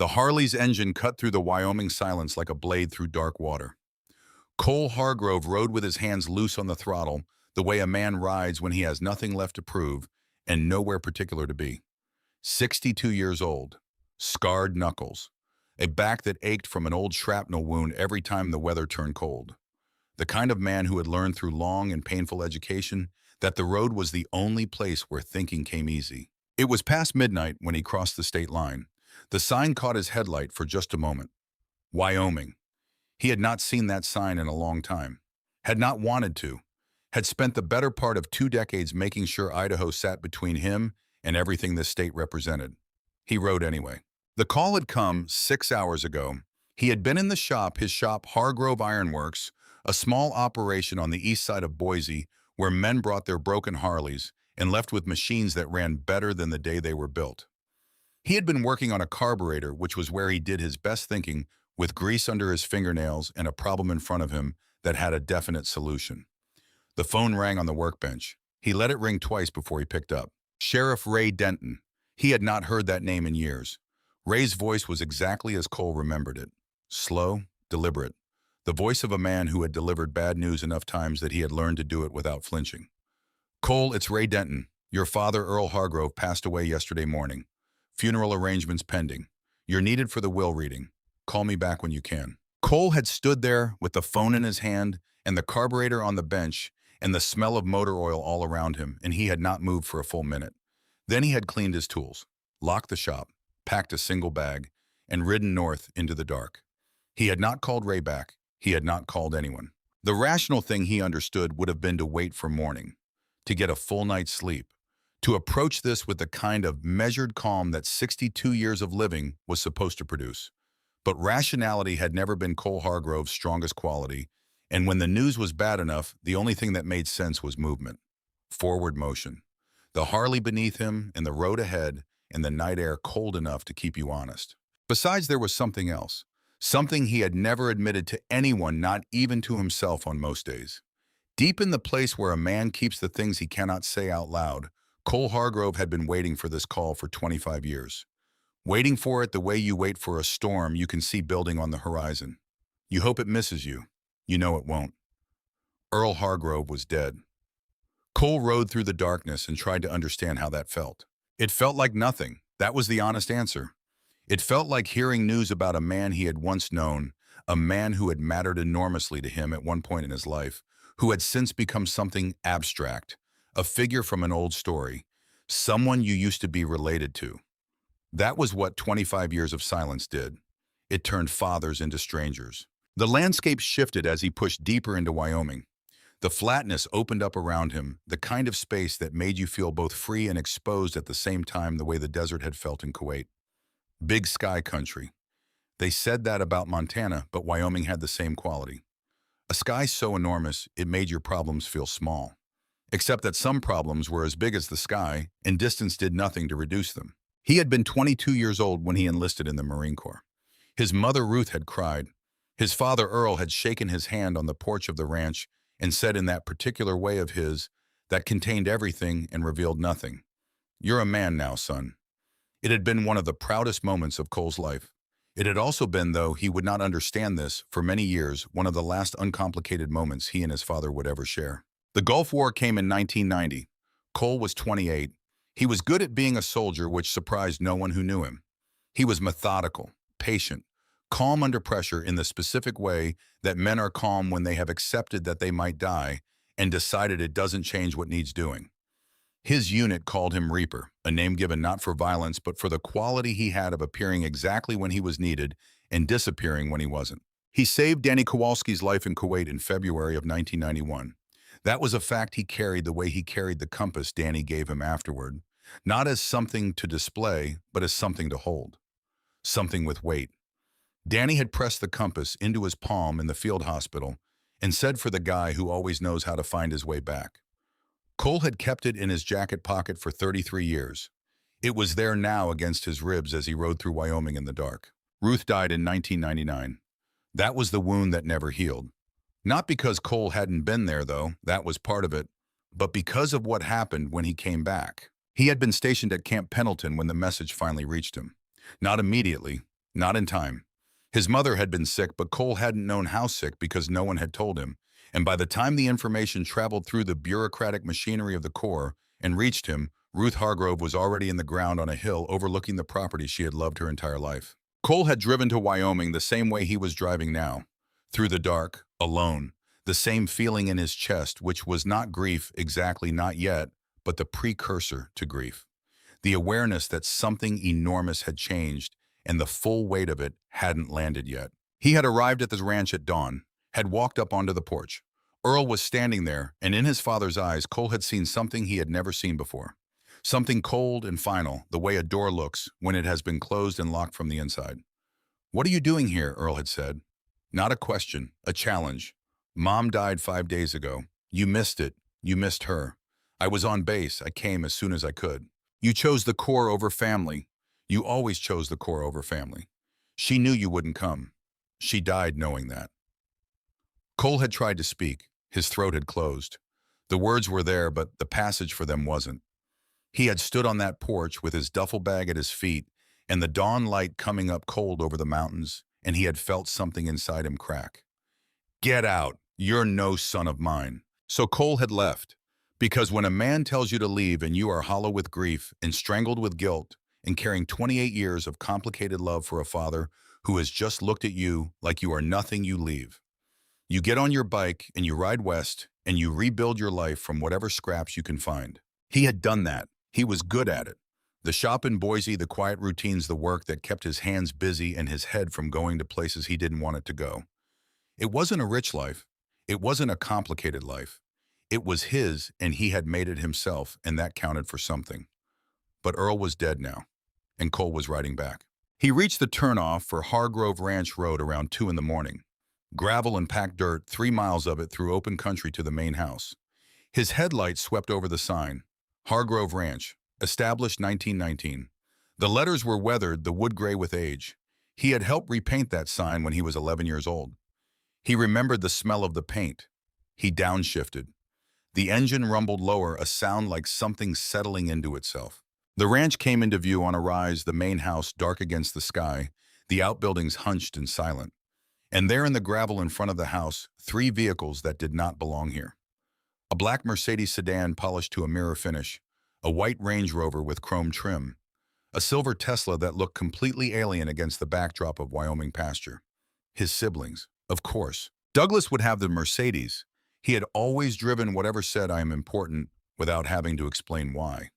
The Harley's engine cut through the Wyoming silence like a blade through dark water. Cole Hargrove rode with his hands loose on the throttle, the way a man rides when he has nothing left to prove and nowhere particular to be. 62 years old, scarred knuckles, a back that ached from an old shrapnel wound every time the weather turned cold. The kind of man who had learned through long and painful education that the road was the only place where thinking came easy. It was past midnight when he crossed the state line. The sign caught his headlight for just a moment. Wyoming. He had not seen that sign in a long time, had not wanted to, had spent the better part of 2 decades making sure Idaho sat between him and everything this state represented. He rode anyway. The call had come 6 hours ago. He had been in the shop, his shop, Hargrove Ironworks, a small operation on the east side of Boise, where men brought their broken Harleys and left with machines that ran better than the day they were built. He had been working on a carburetor, which was where he did his best thinking, with grease under his fingernails and a problem in front of him that had a definite solution. The phone rang on the workbench. He let it ring twice before he picked up. Sheriff Ray Denton. He had not heard that name in years. Ray's voice was exactly as Cole remembered it. Slow, deliberate. The voice of a man who had delivered bad news enough times that he had learned to do it without flinching. Cole, it's Ray Denton. Your father, Earl Hargrove, passed away yesterday morning. Funeral arrangements pending. You're needed for the will reading. Call me back when you can. Cole had stood there with the phone in his hand and the carburetor on the bench and the smell of motor oil all around him, and he had not moved for a full minute. Then he had cleaned his tools, locked the shop, packed a single bag, and ridden north into the dark. He had not called Ray back. He had not called anyone. The rational thing he understood would have been to wait for morning, to get a full night's sleep, to approach this with the kind of measured calm that 62 years of living was supposed to produce. But rationality had never been Cole Hargrove's strongest quality, and when the news was bad enough, the only thing that made sense was movement, forward motion. The Harley beneath him and the road ahead and the night air cold enough to keep you honest. Besides, there was something else, something he had never admitted to anyone, not even to himself on most days. Deep in the place where a man keeps the things he cannot say out loud, Cole Hargrove had been waiting for this call for 25 years. Waiting for it the way you wait for a storm you can see building on the horizon. You hope it misses you. You know it won't. Earl Hargrove was dead. Cole rode through the darkness and tried to understand how that felt. It felt like nothing. That was the honest answer. It felt like hearing news about a man he had once known, a man who had mattered enormously to him at one point in his life, who had since become something abstract, a figure from an old story, someone you used to be related to. That was what 25 years of silence did. It turned fathers into strangers. The landscape shifted as he pushed deeper into Wyoming. The flatness opened up around him, the kind of space that made you feel both free and exposed at the same time, the way the desert had felt in Kuwait. Big sky country. They said that about Montana, but Wyoming had the same quality. A sky so enormous, it made your problems feel small. Except that some problems were as big as the sky, and distance did nothing to reduce them. He had been 22 years old when he enlisted in the Marine Corps. His mother Ruth had cried. His father Earl had shaken his hand on the porch of the ranch and said in that particular way of his that contained everything and revealed nothing, "You're a man now, son." It had been one of the proudest moments of Cole's life. It had also been, though he would not understand this, for many years, one of the last uncomplicated moments he and his father would ever share. The Gulf War came in 1990. Cole was 28. He was good at being a soldier, which surprised no one who knew him. He was methodical, patient, calm under pressure in the specific way that men are calm when they have accepted that they might die and decided it doesn't change what needs doing. His unit called him Reaper, a name given not for violence but for the quality he had of appearing exactly when he was needed and disappearing when he wasn't. He saved Danny Kowalski's life in Kuwait in February of 1991. That was a fact he carried the way he carried the compass Danny gave him afterward, not as something to display, but as something to hold, something with weight. Danny had pressed the compass into his palm in the field hospital and said, "For the guy who always knows how to find his way back." Cole had kept it in his jacket pocket for 33 years. It was there now against his ribs as he rode through Wyoming in the dark. Ruth died in 1999. That was the wound that never healed. Not because Cole hadn't been there, though, that was part of it, but because of what happened when he came back. He had been stationed at Camp Pendleton when the message finally reached him. Not immediately. Not in time. His mother had been sick, but Cole hadn't known how sick because no one had told him. And by the time the information traveled through the bureaucratic machinery of the Corps and reached him, Ruth Hargrove was already in the ground on a hill overlooking the property she had loved her entire life. Cole had driven to Wyoming the same way he was driving now, through the dark, alone, the same feeling in his chest, which was not grief exactly, not yet, but the precursor to grief. The awareness that something enormous had changed and the full weight of it hadn't landed yet. He had arrived at the ranch at dawn, had walked up onto the porch. Earl was standing there, and in his father's eyes, Cole had seen something he had never seen before. Something cold and final, the way a door looks when it has been closed and locked from the inside. "What are you doing here?" Earl had said. Not a question, a challenge. "Mom died 5 days ago. You missed it. You missed her. I was on base. I came as soon as I could. You chose the Corps over family. You always chose the Corps over family. She knew you wouldn't come. She died knowing that." Cole had tried to speak. His throat had closed. The words were there, but the passage for them wasn't. He had stood on that porch with his duffel bag at his feet and the dawn light coming up cold over the mountains, and he had felt something inside him crack. "Get out. You're no son of mine." So Cole had left. Because when a man tells you to leave and you are hollow with grief and strangled with guilt and carrying 28 years of complicated love for a father who has just looked at you like you are nothing, you leave. You get on your bike and you ride west and you rebuild your life from whatever scraps you can find. He had done that. He was good at it. The shop in Boise, the quiet routines, the work that kept his hands busy and his head from going to places he didn't want it to go. It wasn't a rich life. It wasn't a complicated life. It was his, and he had made it himself, and that counted for something. But Earl was dead now, and Cole was riding back. He reached the turnoff for Hargrove Ranch Road around 2 in the morning. Gravel and packed dirt, 3 miles of it through open country to the main house. His headlights swept over the sign. Hargrove Ranch, established 1919. The letters were weathered, the wood gray with age. He had helped repaint that sign when he was 11 years old. He remembered the smell of the paint. He downshifted. The engine rumbled lower, a sound like something settling into itself. The ranch came into view on a rise, the main house dark against the sky, the outbuildings hunched and silent. And there in the gravel in front of the house, 3 vehicles that did not belong here. A black Mercedes sedan polished to a mirror finish, a white Range Rover with chrome trim, a silver Tesla that looked completely alien against the backdrop of Wyoming pasture. His siblings, of course. Douglas would have the Mercedes. He had always driven whatever said "I am important" without having to explain why.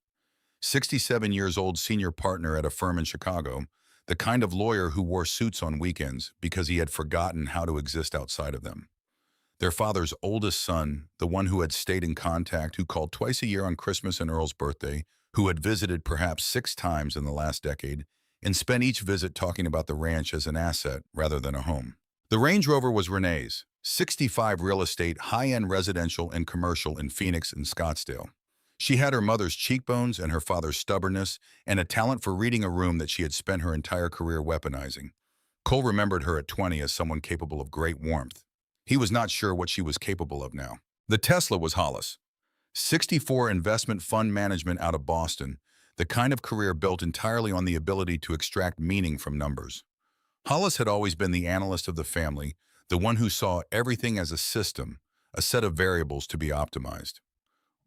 67 years old senior partner at a firm in Chicago, the kind of lawyer who wore suits on weekends because he had forgotten how to exist outside of them. Their father's oldest son, the one who had stayed in contact, who called twice a year on Christmas and Earl's birthday, who had visited perhaps 6 times in the last decade, and spent each visit talking about the ranch as an asset rather than a home. The Range Rover was Renee's, 65 real estate, high-end residential and commercial in Phoenix and Scottsdale. She had her mother's cheekbones and her father's stubbornness and a talent for reading a room that she had spent her entire career weaponizing. Cole remembered her at 20 as someone capable of great warmth. He was not sure what she was capable of now. The Tesla was Hollis. 64 investment fund management out of Boston, the kind of career built entirely on the ability to extract meaning from numbers. Hollis had always been the analyst of the family, the one who saw everything as a system, a set of variables to be optimized.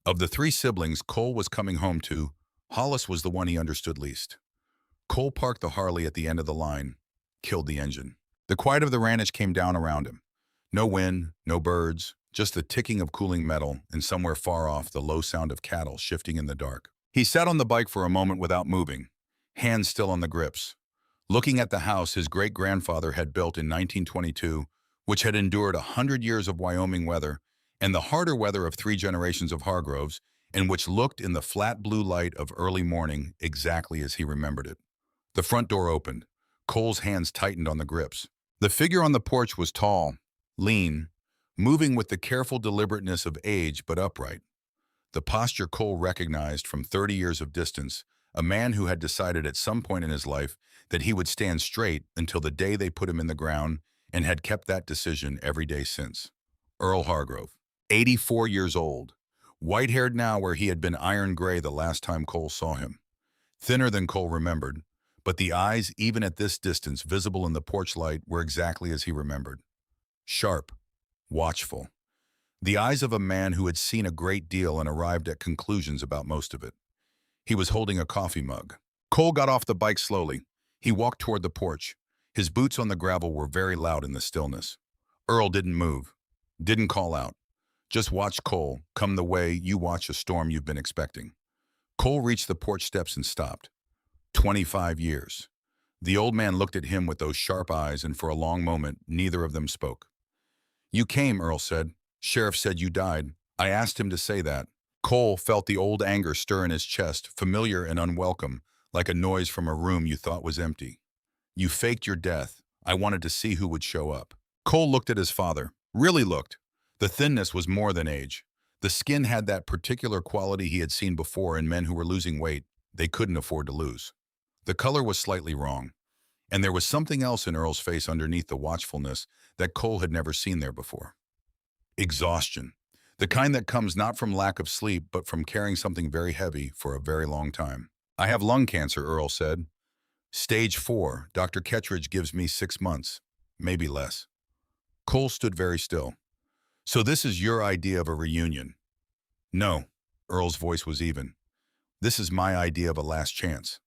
Of the 3 siblings Cole was coming home to, Hollis was the one he understood least. Cole parked the Harley at the end of the line, killed the engine. The quiet of the ranch came down around him. No wind, no birds, just the ticking of cooling metal, and somewhere far off the low sound of cattle shifting in the dark. He sat on the bike for a moment without moving, hands still on the grips, looking at the house his great-grandfather had built in 1922, which had endured 100 years of Wyoming weather and the harder weather of 3 generations of Hargroves, and which looked in the flat blue light of early morning exactly as he remembered it. The front door opened. Cole's hands tightened on the grips. The figure on the porch was tall, lean, moving with the careful deliberateness of age but upright. The posture Cole recognized from 30 years of distance, a man who had decided at some point in his life that he would stand straight until the day they put him in the ground and had kept that decision every day since. Earl Hargrove, 84 years old, white-haired now where he had been iron gray the last time Cole saw him. Thinner than Cole remembered, But the eyes, even at this distance, visible in the porch light, were exactly as he remembered. Sharp, watchful. The eyes of a man who had seen a great deal and arrived at conclusions about most of it. He was holding a coffee mug. Cole got off the bike slowly. He walked toward the porch. His boots on the gravel were very loud in the stillness. Earl didn't move, didn't call out. Just watched Cole come the way you watch a storm you've been expecting. Cole reached the porch steps and stopped. 25 years. The old man looked at him with those sharp eyes, and for a long moment, neither of them spoke. You came, Earl said. Sheriff said you died. I asked him to say that. Cole felt the old anger stir in his chest, familiar and unwelcome, like a noise from a room you thought was empty. You faked your death. I wanted to see who would show up. Cole looked at his father. Really looked. The thinness was more than age. The skin had that particular quality he had seen before in men who were losing weight they couldn't afford to lose. The color was slightly wrong, and there was something else in Earl's face underneath the watchfulness that Cole had never seen there before. Exhaustion. The kind that comes not from lack of sleep, but from carrying something very heavy for a very long time. I have lung cancer, Earl said. Stage 4. Dr. Kettridge gives me 6 months, maybe less. Cole stood very still. So this is your idea of a reunion? No. Earl's voice was even. This is my idea of a last chance.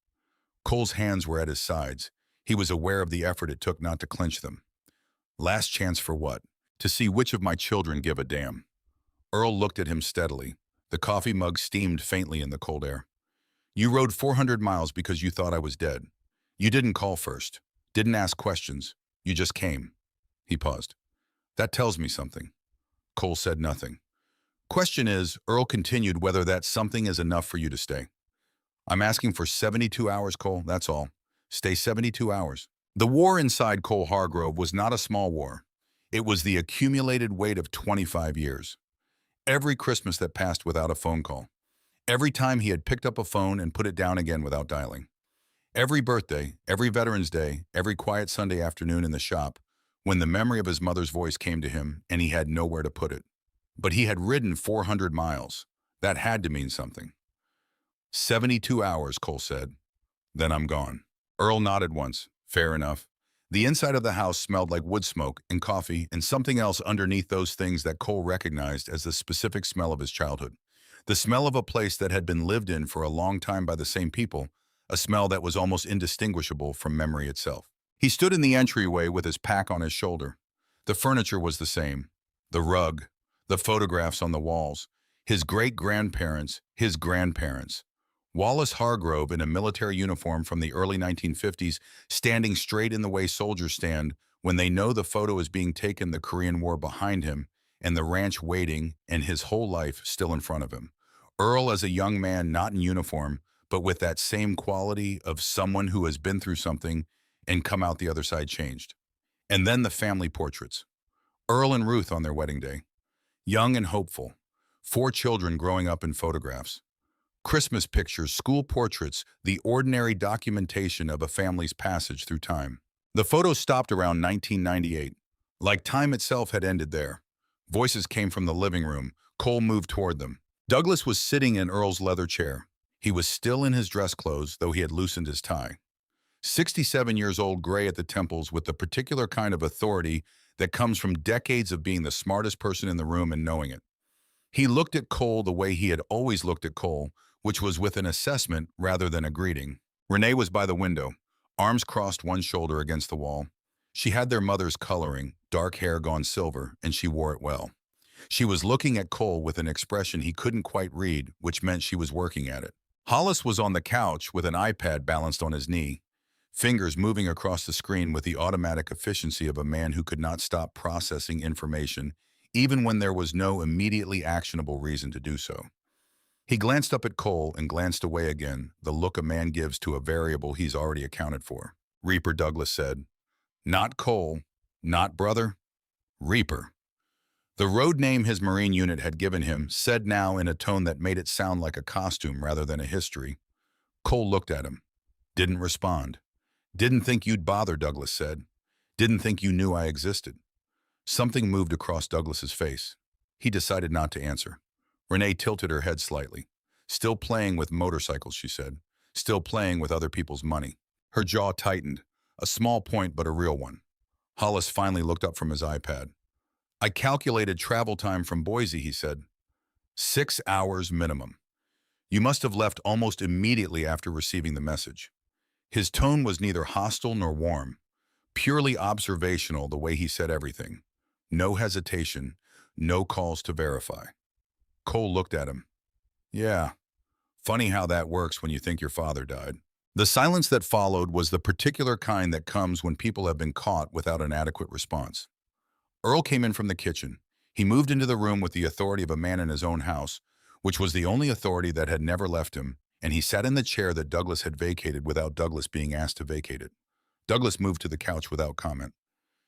Cole's hands were at his sides. He was aware of the effort it took not to clench them. Last chance for what? To see which of my children give a damn. Earl looked at him steadily. The coffee mug steamed faintly in the cold air. You rode 400 miles because you thought I was dead. You didn't call first. Didn't ask questions. You just came. He paused. That tells me something. Cole said nothing. Question is, Earl continued, whether that something is enough for you to stay. I'm asking for 72 hours, Cole, that's all. Stay 72 hours. The war inside Cole Hargrove was not a small war. It was the accumulated weight of 25 years. Every Christmas that passed without a phone call. Every time he had picked up a phone and put it down again without dialing. Every birthday, every Veterans Day, every quiet Sunday afternoon in the shop, when the memory of his mother's voice came to him and he had nowhere to put it. But he had ridden 400 miles. That had to mean something. 72 hours, Cole said. Then I'm gone. Earl nodded once. Fair enough. The inside of the house smelled like wood smoke and coffee and something else underneath those things that Cole recognized as the specific smell of his childhood. The smell of a place that had been lived in for a long time by the same people, a smell that was almost indistinguishable from memory itself. He stood in the entryway with his pack on his shoulder. The furniture was the same. The rug, the photographs on the walls, his great-grandparents, his grandparents. Wallace Hargrove in a military uniform from the early 1950s, standing straight in the way soldiers stand when they know the photo is being taken, the Korean War behind him, and the ranch waiting, and his whole life still in front of him. Earl as a young man, not in uniform, but with that same quality of someone who has been through something and come out the other side changed. And then the family portraits. Earl and Ruth on their wedding day. Young and hopeful. 4 children growing up in photographs. Christmas pictures, school portraits, the ordinary documentation of a family's passage through time. The photos stopped around 1998. Like time itself had ended there. Voices came from the living room. Cole moved toward them. Douglas was sitting in Earl's leather chair. He was still in his dress clothes, though he had loosened his tie. 67 years old, gray at the temples, with the particular kind of authority that comes from decades of being the smartest person in the room and knowing it. He looked at Cole the way he had always looked at Cole, which was with an assessment rather than a greeting. Renee was by the window, arms crossed one shoulder against the wall. She had their mother's coloring, dark hair gone silver, and she wore it well. She was looking at Cole with an expression he couldn't quite read, which meant she was working at it. Hollis was on the couch with an iPad balanced on his knee, fingers moving across the screen with the automatic efficiency of a man who could not stop processing information, even when there was no immediately actionable reason to do so. He glanced up at Cole and glanced away again, the look a man gives to a variable he's already accounted for. Reaper, Douglas said. Not Cole, not brother, Reaper. The road name his Marine unit had given him, said now in a tone that made it sound like a costume rather than a history. Cole looked at him. Didn't respond. Didn't think you'd bother, Douglas said. Didn't think you knew I existed. Something moved across Douglas's face. He decided not to answer. Renee tilted her head slightly. Still playing with motorcycles, she said. Still playing with other people's money. Her jaw tightened, a small point but a real one. Hollis finally looked up from his iPad. I calculated travel time from Boise, he said. 6 hours minimum. You must have left almost immediately after receiving the message. His tone was neither hostile nor warm, purely observational the way he said everything. No hesitation, no calls to verify. Cole looked at him. Yeah, funny how that works when you think your father died. The silence that followed was the particular kind that comes when people have been caught without an adequate response. Earl came in from the kitchen. He moved into the room with the authority of a man in his own house, which was the only authority that had never left him, and he sat in the chair that Douglas had vacated without Douglas being asked to vacate it. Douglas moved to the couch without comment.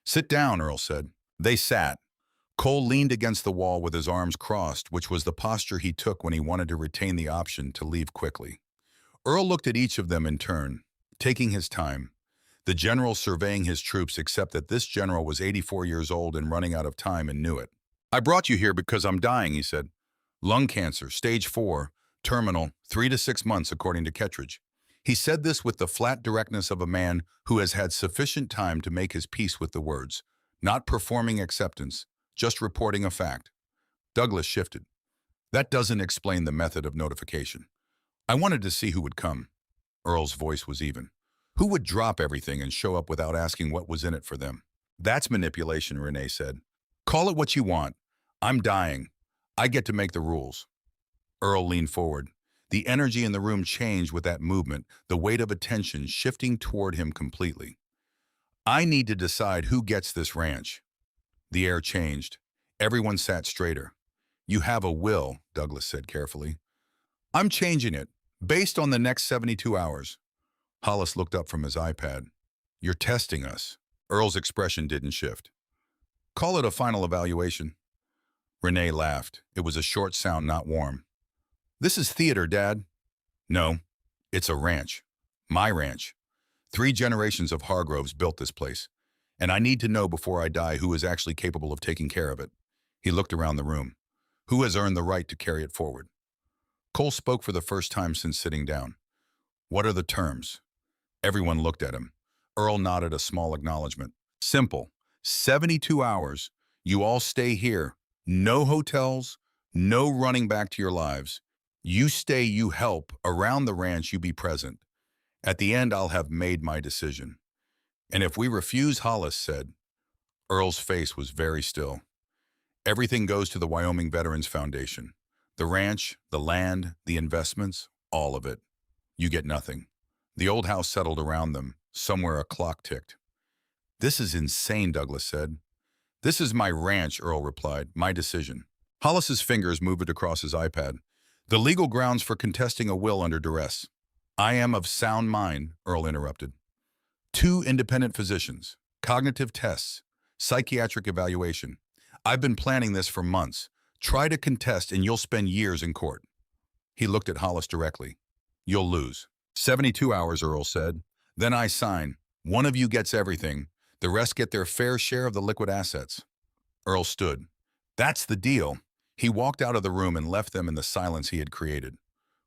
Sit down, Earl said. They sat. Cole leaned against the wall with his arms crossed, which was the posture he took when he wanted to retain the option to leave quickly. Earl looked at each of them in turn, taking his time. The general surveying his troops, except that this general was 84 years old and running out of time and knew it. I brought you here because I'm dying, he said. Lung cancer, stage 4, terminal, 3 to 6 months, according to Kettridge. He said this with the flat directness of a man who has had sufficient time to make his peace with the words, not performing acceptance, just reporting a fact. Douglas shifted. That doesn't explain the method of notification. I wanted to see who would come. Earl's voice was even. Who would drop everything and show up without asking what was in it for them? That's manipulation, Renee said. Call it what you want. I'm dying. I get to make the rules. Earl leaned forward. The energy in the room changed with that movement, the weight of attention shifting toward him completely. I need to decide who gets this ranch. The air changed. Everyone sat straighter. You have a will, Douglas said carefully. I'm changing it, based on the next 72 hours. Hollis looked up from his iPad. You're testing us. Earl's expression didn't shift. Call it a final evaluation. Renee laughed. It was a short sound, not warm. This is theater, Dad. No, it's a ranch. My ranch. 3 generations of Hargroves built this place, and I need to know before I die who is actually capable of taking care of it. He looked around the room. Who has earned the right to carry it forward? Cole spoke for the first time since sitting down. What are the terms? Everyone looked at him. Earl nodded a small acknowledgement. Simple. 72 hours. You all stay here. No hotels. No running back to your lives. You stay, you help. Around the ranch, you be present. At the end, I'll have made my decision. And if we refuse, Hollis said. Earl's face was very still. Everything goes to the Wyoming Veterans Foundation. The ranch, the land, the investments, all of it. You get nothing. The old house settled around them. Somewhere a clock ticked. This is insane, Douglas said. This is my ranch, Earl replied. My decision. Hollis's fingers moved across his iPad. The legal grounds for contesting a will under duress. I am of sound mind, Earl interrupted. 2 independent physicians, cognitive tests, psychiatric evaluation. I've been planning this for months. Try to contest and you'll spend years in court. He looked at Hollis directly. You'll lose. 72 hours, Earl said. Then I sign. One of you gets everything. The rest get their fair share of the liquid assets. Earl stood. That's the deal. He walked out of the room and left them in the silence he had created.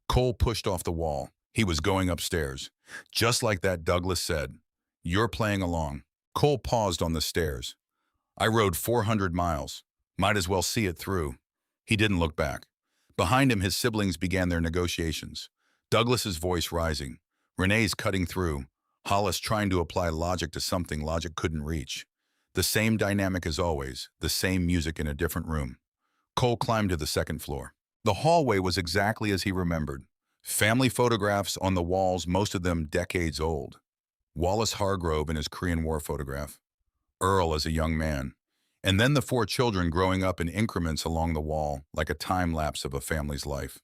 Cole pushed off the wall. He was going upstairs. Just like that, Douglas said. You're playing along. Cole paused on the stairs. I rode 400 miles. Might as well see it through. He didn't look back. Behind him, his siblings began their negotiations. Douglas's voice rising. Renee's cutting through. Hollis trying to apply logic to something logic couldn't reach. The same dynamic as always, the same music in a different room. Cole climbed to the 2nd floor. The hallway was exactly as he remembered. Family photographs on the walls, most of them decades old. Wallace Hargrove in his Korean War photograph. Earl as a young man. And then the 4 children growing up in increments along the wall, like a time lapse of a family's life.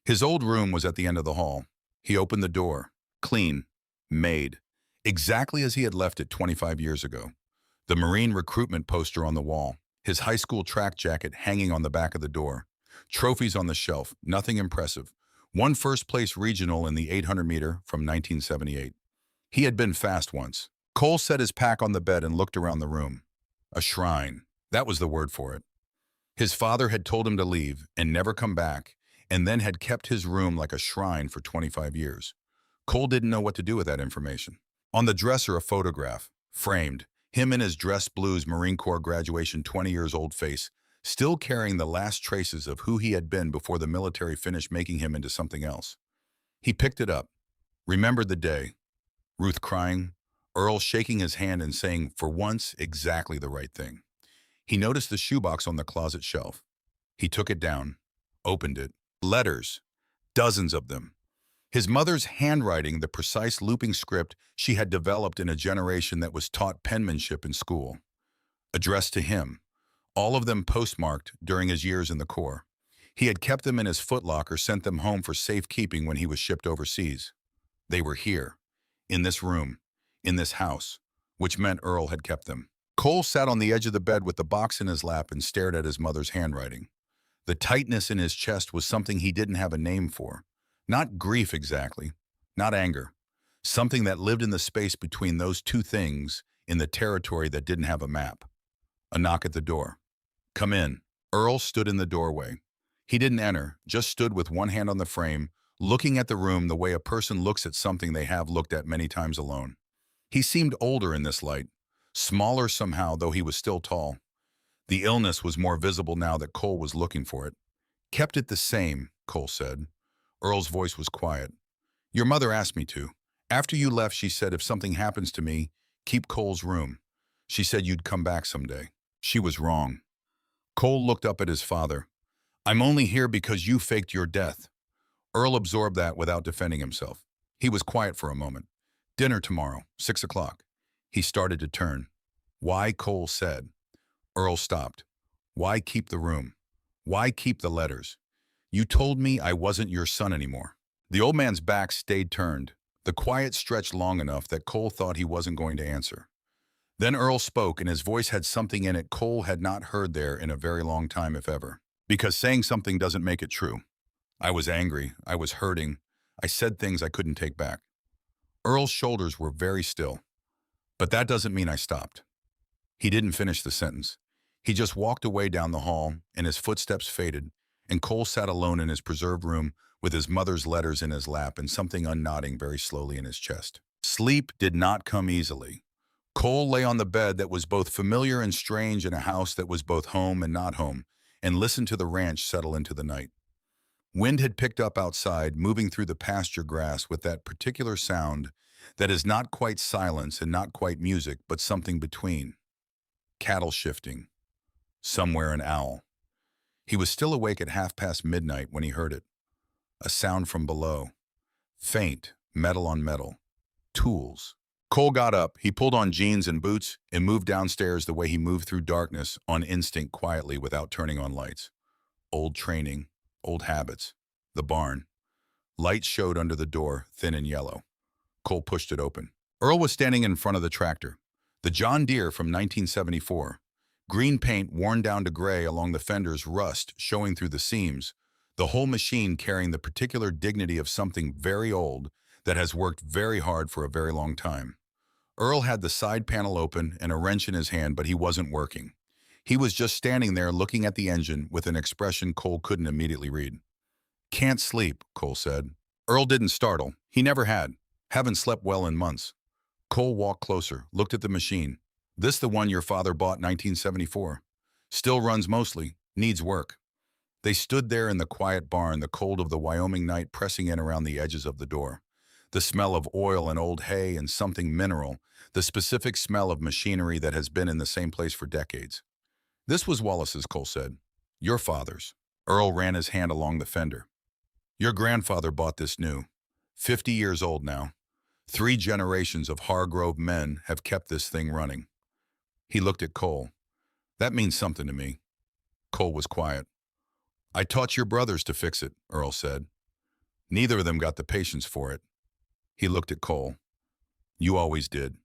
His old room was at the end of the hall. He opened the door. Clean. Made. Exactly as he had left it 25 years ago. The Marine recruitment poster on the wall. His high school track jacket hanging on the back of the door. Trophies on the shelf. Nothing impressive. 1 first-place regional in the 800-meter from 1978. He had been fast once. Cole set his pack on the bed and looked around the room. A shrine. That was the word for it. His father had told him to leave and never come back, and then had kept his room like a shrine for 25 years. Cole didn't know what to do with that information. On the dresser, a photograph, framed, him in his dress blues Marine Corps graduation 20 years old face, still carrying the last traces of who he had been before the military finished making him into something else. He picked it up, remembered the day, Ruth crying, Earl shaking his hand and saying, for once, exactly the right thing. He noticed the shoebox on the closet shelf. He took it down, opened it. Letters, dozens of them. His mother's handwriting, the precise looping script she had developed in a generation that was taught penmanship in school. Addressed to him, all of them postmarked during his years in the Corps. He had kept them in his footlocker, sent them home for safekeeping when he was shipped overseas. They were here, in this room, in this house, which meant Earl had kept them. Cole sat on the edge of the bed with the box in his lap and stared at his mother's handwriting. The tightness in his chest was something he didn't have a name for. Not grief exactly, not anger. Something that lived in the space between those two things in the territory that didn't have a map. A knock at the door. Come in. Earl stood in the doorway. He didn't enter, just stood with one hand on the frame, looking at the room the way a person looks at something they have looked at many times alone. He seemed older in this light, smaller somehow, though he was still tall. The illness was more visible now that Cole was looking for it. Kept it the same, Cole said. Earl's voice was quiet. Your mother asked me to. After you left, she said if something happens to me, keep Cole's room. She said you'd come back someday. She was wrong. Cole looked up at his father. I'm only here because you faked your death. Earl absorbed that without defending himself. He was quiet for a moment. Dinner tomorrow, 6 o'clock. He started to turn. Why, Cole said. Earl stopped. Why keep the room? Why keep the letters? You told me I wasn't your son anymore. The old man's back stayed turned. The quiet stretched long enough that Cole thought he wasn't going to answer. Then Earl spoke, and his voice had something in it Cole had not heard there in a very long time, if ever. Because saying something doesn't make it true. I was angry. I was hurting. I said things I couldn't take back. Earl's shoulders were very still. But that doesn't mean I stopped. He didn't finish the sentence. He just walked away down the hall, and his footsteps faded, and Cole sat alone in his preserved room with his mother's letters in his lap and something unknodding very slowly in his chest. Sleep did not come easily. Cole lay on the bed that was both familiar and strange in a house that was both home and not home, and listened to the ranch settle into the night. Wind had picked up outside, moving through the pasture grass with that particular sound that is not quite silence and not quite music, but something between. Cattle shifting. Somewhere an owl. He was still awake at midnight when he heard it. A sound from below. Faint, metal on metal. Tools. Cole got up, he pulled on jeans and boots, and moved downstairs the way he moved through darkness on instinct quietly without turning on lights. Old training, old habits. The barn. Lights showed under the door, thin and yellow. Cole pushed it open. Earl was standing in front of the tractor. The John Deere from 1974. Green paint worn down to gray along the fenders, rust showing through the seams. The whole machine carrying the particular dignity of something very old that has worked very hard for a very long time. Earl had the side panel open and a wrench in his hand, but he wasn't working. He was just standing there looking at the engine with an expression Cole couldn't immediately read. Can't sleep, Cole said. Earl didn't startle. He never had. Haven't slept well in months. Cole walked closer, looked at the machine. This the one your father bought 1974. Still runs mostly, needs work. They stood there in the quiet barn, the cold of the Wyoming night pressing in around the edges of the door. The smell of oil and old hay and something mineral, the specific smell of machinery that has been in the same place for decades. This was Wallace's, Cole said. Your father's. Earl ran his hand along the fender. Your grandfather bought this new. 50 years old now. 3 generations of Hargrove men have kept this thing running. He looked at Cole. That means something to me. Cole was quiet. I taught your brothers to fix it, Earl said. Neither of them got the patience for it. He looked at Cole. You always did.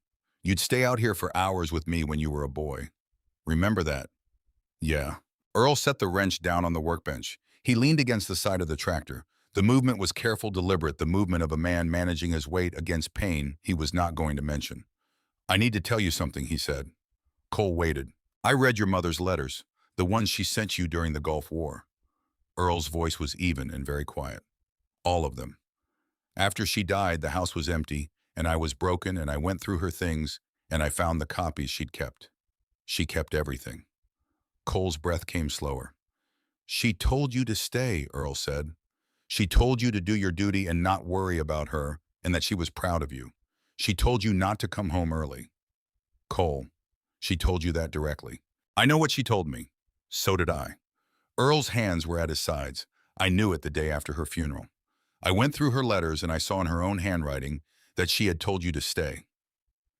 You'd stay out here for hours with me when you were a boy. Remember that? Yeah. Earl set the wrench down on the workbench. He leaned against the side of the tractor. The movement was careful, deliberate, the movement of a man managing his weight against pain he was not going to mention. I need to tell you something, he said. Cole waited. I read your mother's letters, the ones she sent you during the Gulf War. Earl's voice was even and very quiet. All of them. After she died, the house was empty, and I was broken, and I went through her things, and I found the copies she'd kept. She kept everything. Cole's breath came slower. She told you to stay, Earl said. She told you to do your duty and not worry about her, and that she was proud of you. She told you not to come home early. Cole, she told you that directly. I know what she told me. So did I. Earl's hands were at his sides. I knew it the day after her funeral. I went through her letters and I saw in her own handwriting that she had told you to stay,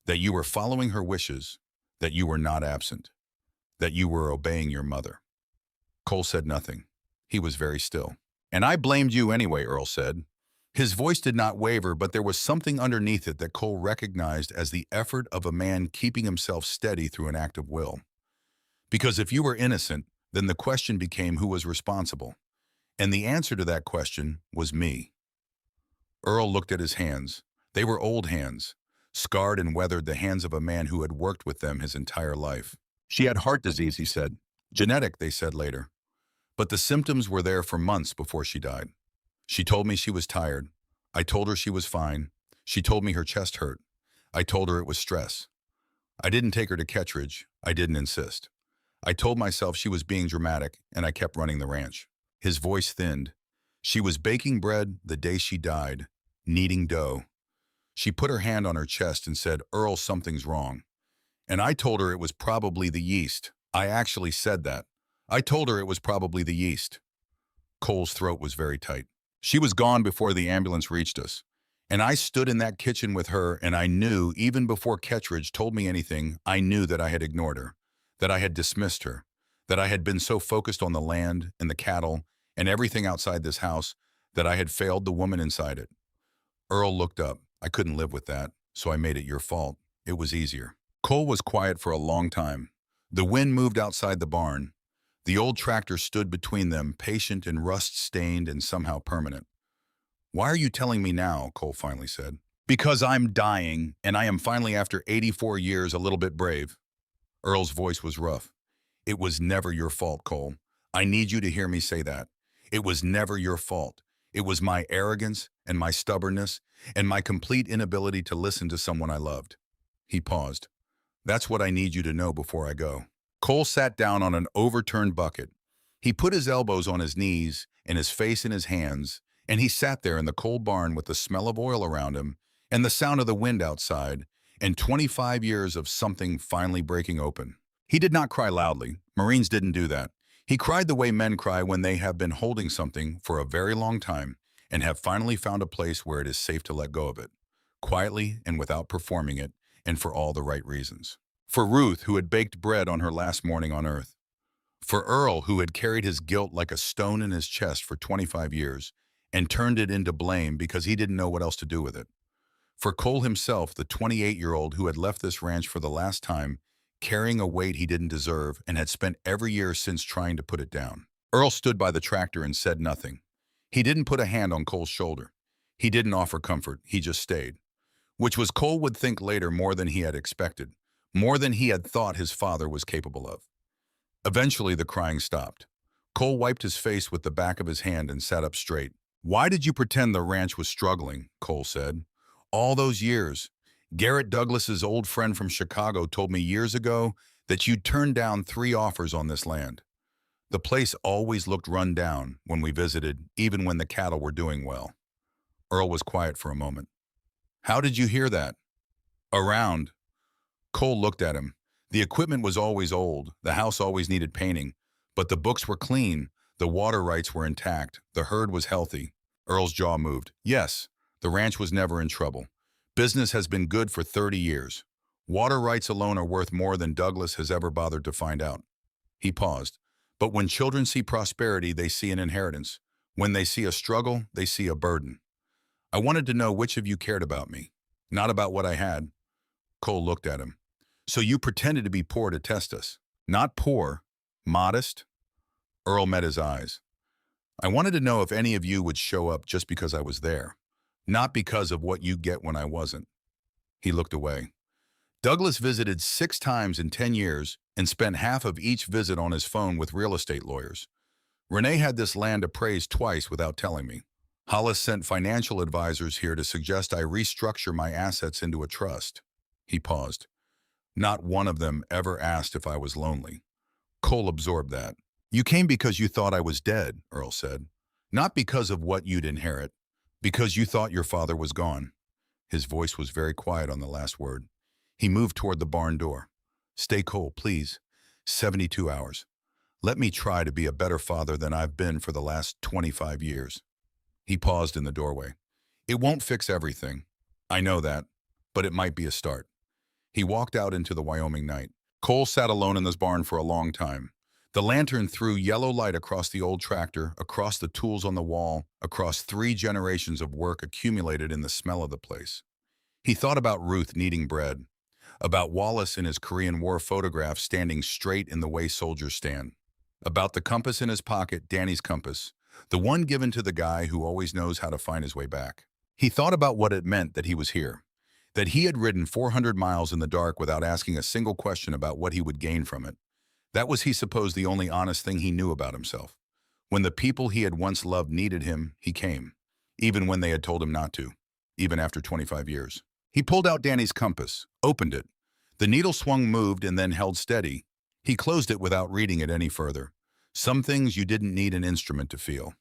that you were following her wishes, that you were not absent, that you were obeying your mother. Cole said nothing. He was very still. And I blamed you anyway, Earl said. His voice did not waver, but there was something underneath it that Cole recognized as the effort of a man keeping himself steady through an act of will. Because if you were innocent, then the question became who was responsible. And the answer to that question was me. Earl looked at his hands. They were old hands, scarred and weathered, the hands of a man who had worked with them his entire life. She had heart disease, he said. Genetic, they said later. But the symptoms were there for months before she died. She told me she was tired. I told her she was fine. She told me her chest hurt. I told her it was stress. I didn't take her to Kettridge. I didn't insist. I told myself she was being dramatic, and I kept running the ranch. His voice thinned. She was baking bread the day she died, kneading dough. She put her hand on her chest and said, Earl, something's wrong. And I told her it was probably the yeast. I actually said that. I told her it was probably the yeast. Cole's throat was very tight. She was gone before the ambulance reached us. And I stood in that kitchen with her, and I knew, even before Kettridge told me anything, I knew that I had ignored her, that I had dismissed her, that I had been so focused on the land and the cattle and everything outside this house that I had failed the woman inside it. Earl looked up. I couldn't live with that, so I made it your fault. It was easier. Cole was quiet for a long time. The wind moved outside the barn. The old tractor stood between them, patient and rust-stained and somehow permanent. Why are you telling me now? Cole finally said. Because I'm dying, and I am finally, after 84 years, a little bit brave. Earl's voice was rough. It was never your fault, Cole. I need you to hear me say that. It was never your fault. It was my arrogance and my stubbornness and my complete inability to listen to someone I loved. He paused. That's what I need you to know before I go. Cole sat down on an overturned bucket. He put his elbows on his knees and his face in his hands, and he sat there in the cold barn with the smell of oil around him and the sound of the wind outside and 25 years of something finally breaking open. He did not cry loudly. Marines didn't do that. He cried the way men cry when they have been holding something for a very long time and have finally found a place where it is safe to let go of it, quietly and without performing it, and for all the right reasons. For Ruth, who had baked bread on her last morning on earth. For Earl, who had carried his guilt like a stone in his chest for 25 years and turned it into blame because he didn't know what else to do with it. For Cole himself, the 28-year-old who had left this ranch for the last time, carrying a weight he didn't deserve and had spent every year since trying to put it down. Earl stood by the tractor and said nothing. He didn't put a hand on Cole's shoulder. He didn't offer comfort. He just stayed. Which was, Cole would think later, more than he had expected, more than he had thought his father was capable of. Eventually, the crying stopped. Cole wiped his face with the back of his hand and sat up straight. Why did you pretend the ranch was struggling? Cole said. All those years. Garrett Douglas's old friend from Chicago told me years ago that you'd turned down 3 offers on this land. The place always looked run down when we visited, even when the cattle were doing well. Earl was quiet for a moment. How did you hear that? Around. Cole looked at him. The equipment was always old, the house always needed painting, but the books were clean, the water rights were intact, the herd was healthy. Earl's jaw moved. Yes, the ranch was never in trouble. Business has been good for 30 years. Water rights alone are worth more than Douglas has ever bothered to find out. He paused. But when children see prosperity, they see an inheritance. When they see a struggle, they see a burden. I wanted to know which of you cared about me, not about what I had. Cole looked at him. So you pretended to be poor to test us. Not poor, modest. Earl met his eyes. I wanted to know if any of you would show up just because I was there, not because of what you get when I wasn't. He looked away. Douglas visited 6 times in 10 years and spent half of each visit on his phone with real estate lawyers. Renee had this land appraised twice without telling me. Hollis sent financial advisors here to suggest I restructure my assets into a trust. He paused. Not one of them ever asked if I was lonely. Cole absorbed that. You came because you thought I was dead, Earl said. Not because of what you'd inherit. Because you thought your father was gone. His voice was very quiet on the last word. He moved toward the barn door. Stay cool, please. 72 hours. Let me try to be a better father than I've been for the last 25 years. He paused in the doorway. It won't fix everything. I know that, but it might be a start. He walked out into the Wyoming night. Cole sat alone in this barn for a long time. The lantern threw yellow light across the old tractor, across the tools on the wall, across 3 generations of work accumulated in the smell of the place. He thought about Ruth kneading bread, about Wallace in his Korean War photograph standing straight in the way soldiers stand, about the compass in his pocket, Danny's compass, the one given to the guy who always knows how to find his way back. He thought about what it meant that he was here, that he had ridden 400 miles in the dark without asking a single question about what he would gain from it. That was, he supposed, the only honest thing he knew about himself. When the people he had once loved needed him, he came, even when they had told him not to, even after 25 years. He pulled out Danny's compass, opened it. The needle swung, moved, and then held steady. He closed it without reading it any further. Some things you didn't need an instrument to feel.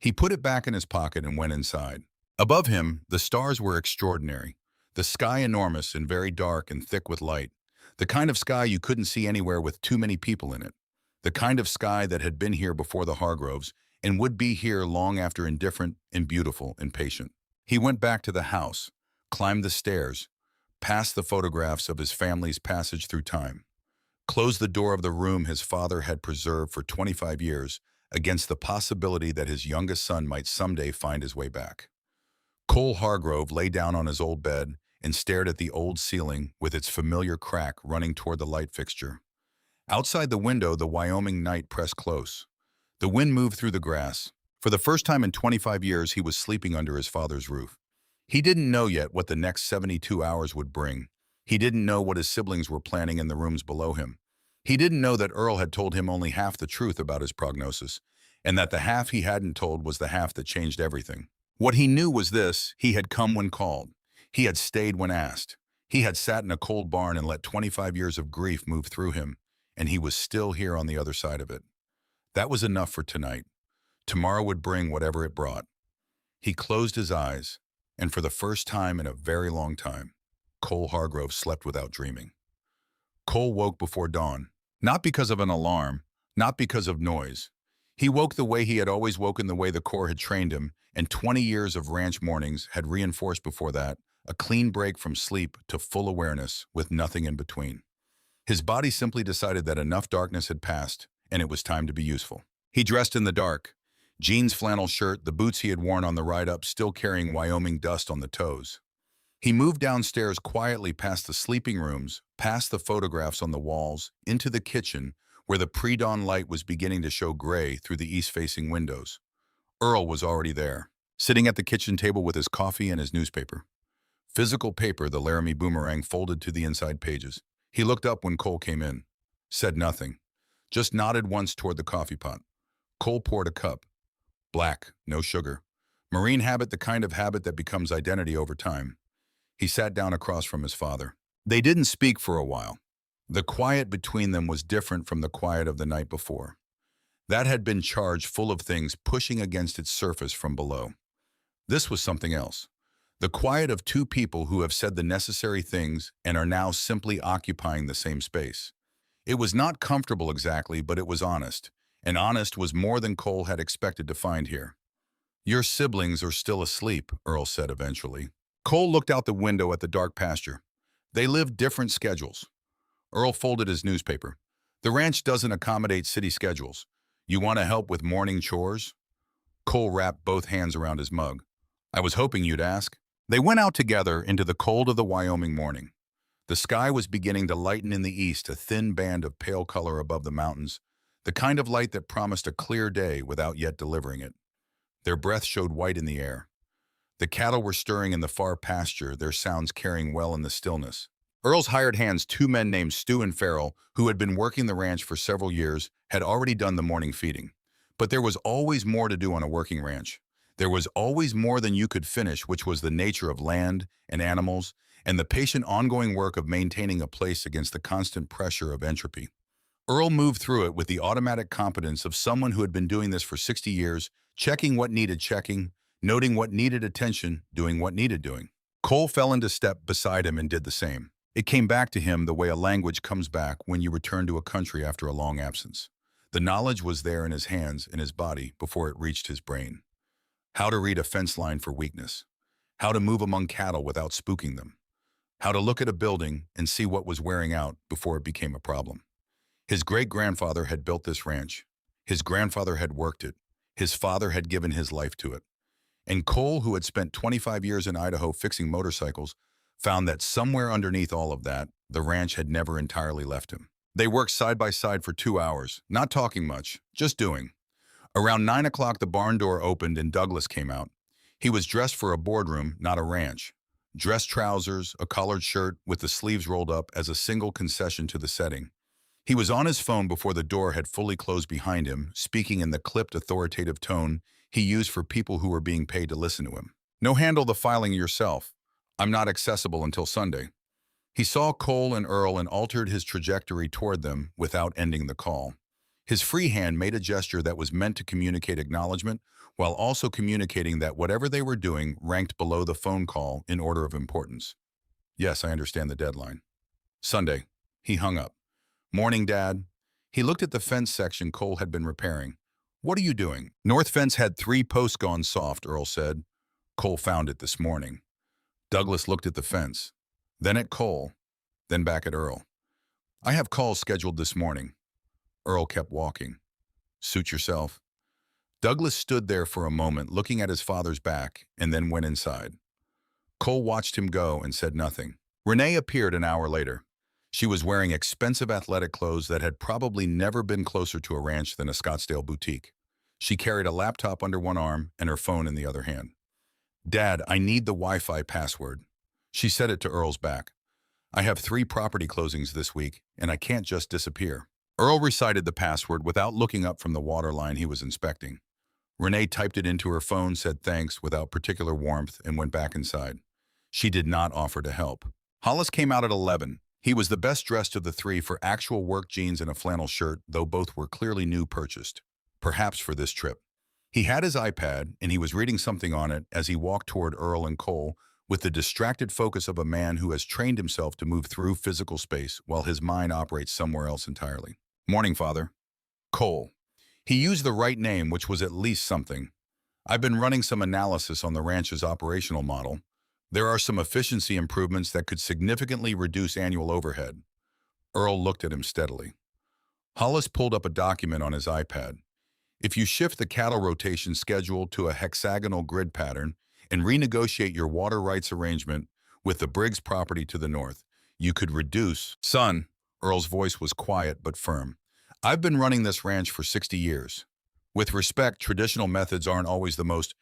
He put it back in his pocket and went inside. Above him, the stars were extraordinary. The sky enormous and very dark and thick with light. The kind of sky you couldn't see anywhere with too many people in it. The kind of sky that had been here before the Hargroves and would be here long after, indifferent and beautiful and patient. He went back to the house, climbed the stairs, passed the photographs of his family's passage through time, closed the door of the room his father had preserved for 25 years against the possibility that his youngest son might someday find his way back. Cole Hargrove lay down on his old bed and stared at the old ceiling with its familiar crack running toward the light fixture. Outside the window, the Wyoming night pressed close. The wind moved through the grass. For the first time in 25 years, he was sleeping under his father's roof. He didn't know yet what the next 72 hours would bring. He didn't know what his siblings were planning in the rooms below him. He didn't know that Earl had told him only half the truth about his prognosis, and that the half he hadn't told was the half that changed everything. What he knew was this: he had come when called. He had stayed when asked. He had sat in a cold barn and let 25 years of grief move through him, and he was still here on the other side of it. That was enough for tonight. Tomorrow would bring whatever it brought. He closed his eyes, and for the first time in a very long time, Cole Hargrove slept without dreaming. Cole woke before dawn, not because of an alarm, not because of noise. He woke the way he had always woken, the way the Corps had trained him, and 20 years of ranch mornings had reinforced before that, a clean break from sleep to full awareness with nothing in between. His body simply decided that enough darkness had passed, and it was time to be useful. He dressed in the dark, jeans, flannel shirt, the boots he had worn on the ride up still carrying Wyoming dust on the toes. He moved downstairs quietly past the sleeping rooms, past the photographs on the walls, into the kitchen, where the pre-dawn light was beginning to show gray through the east-facing windows. Earl was already there, sitting at the kitchen table with his coffee and his newspaper. Physical paper, the Laramie Boomerang, folded to the inside pages. He looked up when Cole came in, said nothing, just nodded once toward the coffee pot. Cole poured a cup. Black, no sugar. Marine habit, the kind of habit that becomes identity over time. He sat down across from his father. They didn't speak for a while. The quiet between them was different from the quiet of the night before. That had been charged, full of things pushing against its surface from below. This was something else. The quiet of two people who have said the necessary things and are now simply occupying the same space. It was not comfortable exactly, but it was honest. And honest was more than Cole had expected to find here. Your siblings are still asleep, Earl said eventually. Cole looked out the window at the dark pasture. They lived different schedules. Earl folded his newspaper. The ranch doesn't accommodate city schedules. You want to help with morning chores? Cole wrapped both hands around his mug. I was hoping you'd ask. They went out together into the cold of the Wyoming morning. The sky was beginning to lighten in the east, a thin band of pale color above the mountains, the kind of light that promised a clear day without yet delivering it. Their breath showed white in the air. The cattle were stirring in the far pasture, their sounds carrying well in the stillness. Earl's hired hands, 2 men named Stu and Farrell, who had been working the ranch for several years, had already done the morning feeding. But there was always more to do on a working ranch. There was always more than you could finish, which was the nature of land and animals, and the patient ongoing work of maintaining a place against the constant pressure of entropy. Earl moved through it with the automatic competence of someone who had been doing this for 60 years, checking what needed checking, noting what needed attention, doing what needed doing. Cole fell into step beside him and did the same. It came back to him the way a language comes back when you return to a country after a long absence. The knowledge was there in his hands, in his body, before it reached his brain. How to read a fence line for weakness. How to move among cattle without spooking them. How to look at a building and see what was wearing out before it became a problem. His great-grandfather had built this ranch. His grandfather had worked it. His father had given his life to it. And Cole, who had spent 25 years in Idaho fixing motorcycles, found that somewhere underneath all of that, the ranch had never entirely left him. They worked side by side for 2 hours, not talking much, just doing. Around 9 o'clock, the barn door opened and Douglas came out. He was dressed for a boardroom, not a ranch. Dress trousers, a collared shirt with the sleeves rolled up as a single concession to the setting. He was on his phone before the door had fully closed behind him, speaking in the clipped, authoritative tone he used for people who were being paid to listen to him. "No, handle the filing yourself. I'm not accessible until Sunday." He saw Cole and Earl and altered his trajectory toward them without ending the call. His free hand made a gesture that was meant to communicate acknowledgement, while also communicating that whatever they were doing ranked below the phone call in order of importance. "Yes, I understand the deadline." Sunday. He hung up. "Morning, Dad." He looked at the fence section Cole had been repairing. "What are you doing?" "North fence had 3 posts gone soft," Earl said. "Cole found it this morning." Douglas looked at the fence, then at Cole, then back at Earl. "I have calls scheduled this morning." Earl kept walking. "Suit yourself." Douglas stood there for a moment, looking at his father's back, and then went inside. Cole watched him go and said nothing. Renee appeared an hour later. She was wearing expensive athletic clothes that had probably never been closer to a ranch than a Scottsdale boutique. She carried a laptop under one arm and her phone in the other hand. "Dad, I need the Wi-Fi password." She said it to Earl's back. "I have 3 property closings this week, and I can't just disappear." Earl recited the password without looking up from the water line he was inspecting. Renee typed it into her phone, said thanks without particular warmth, and went back inside. She did not offer to help. Hollis came out at 11. He was the best dressed of the 3 for actual work jeans and a flannel shirt, though both were clearly new purchased, perhaps for this trip. He had his iPad, and he was reading something on it as he walked toward Earl and Cole with the distracted focus of a man who has trained himself to move through physical space while his mind operates somewhere else entirely. "Morning, Father." Cole. He used the right name, which was at least something. "I've been running some analysis on the ranch's operational model. There are some efficiency improvements that could significantly reduce annual overhead." Earl looked at him steadily. Hollis pulled up a document on his iPad. "If you shift the cattle rotation schedule to a hexagonal grid pattern and renegotiate your water rights arrangement with the Briggs property to the north, you could reduce—" "Son," Earl's voice was quiet but firm, "I've been running this ranch for 60 years. With respect, traditional methods aren't always the most.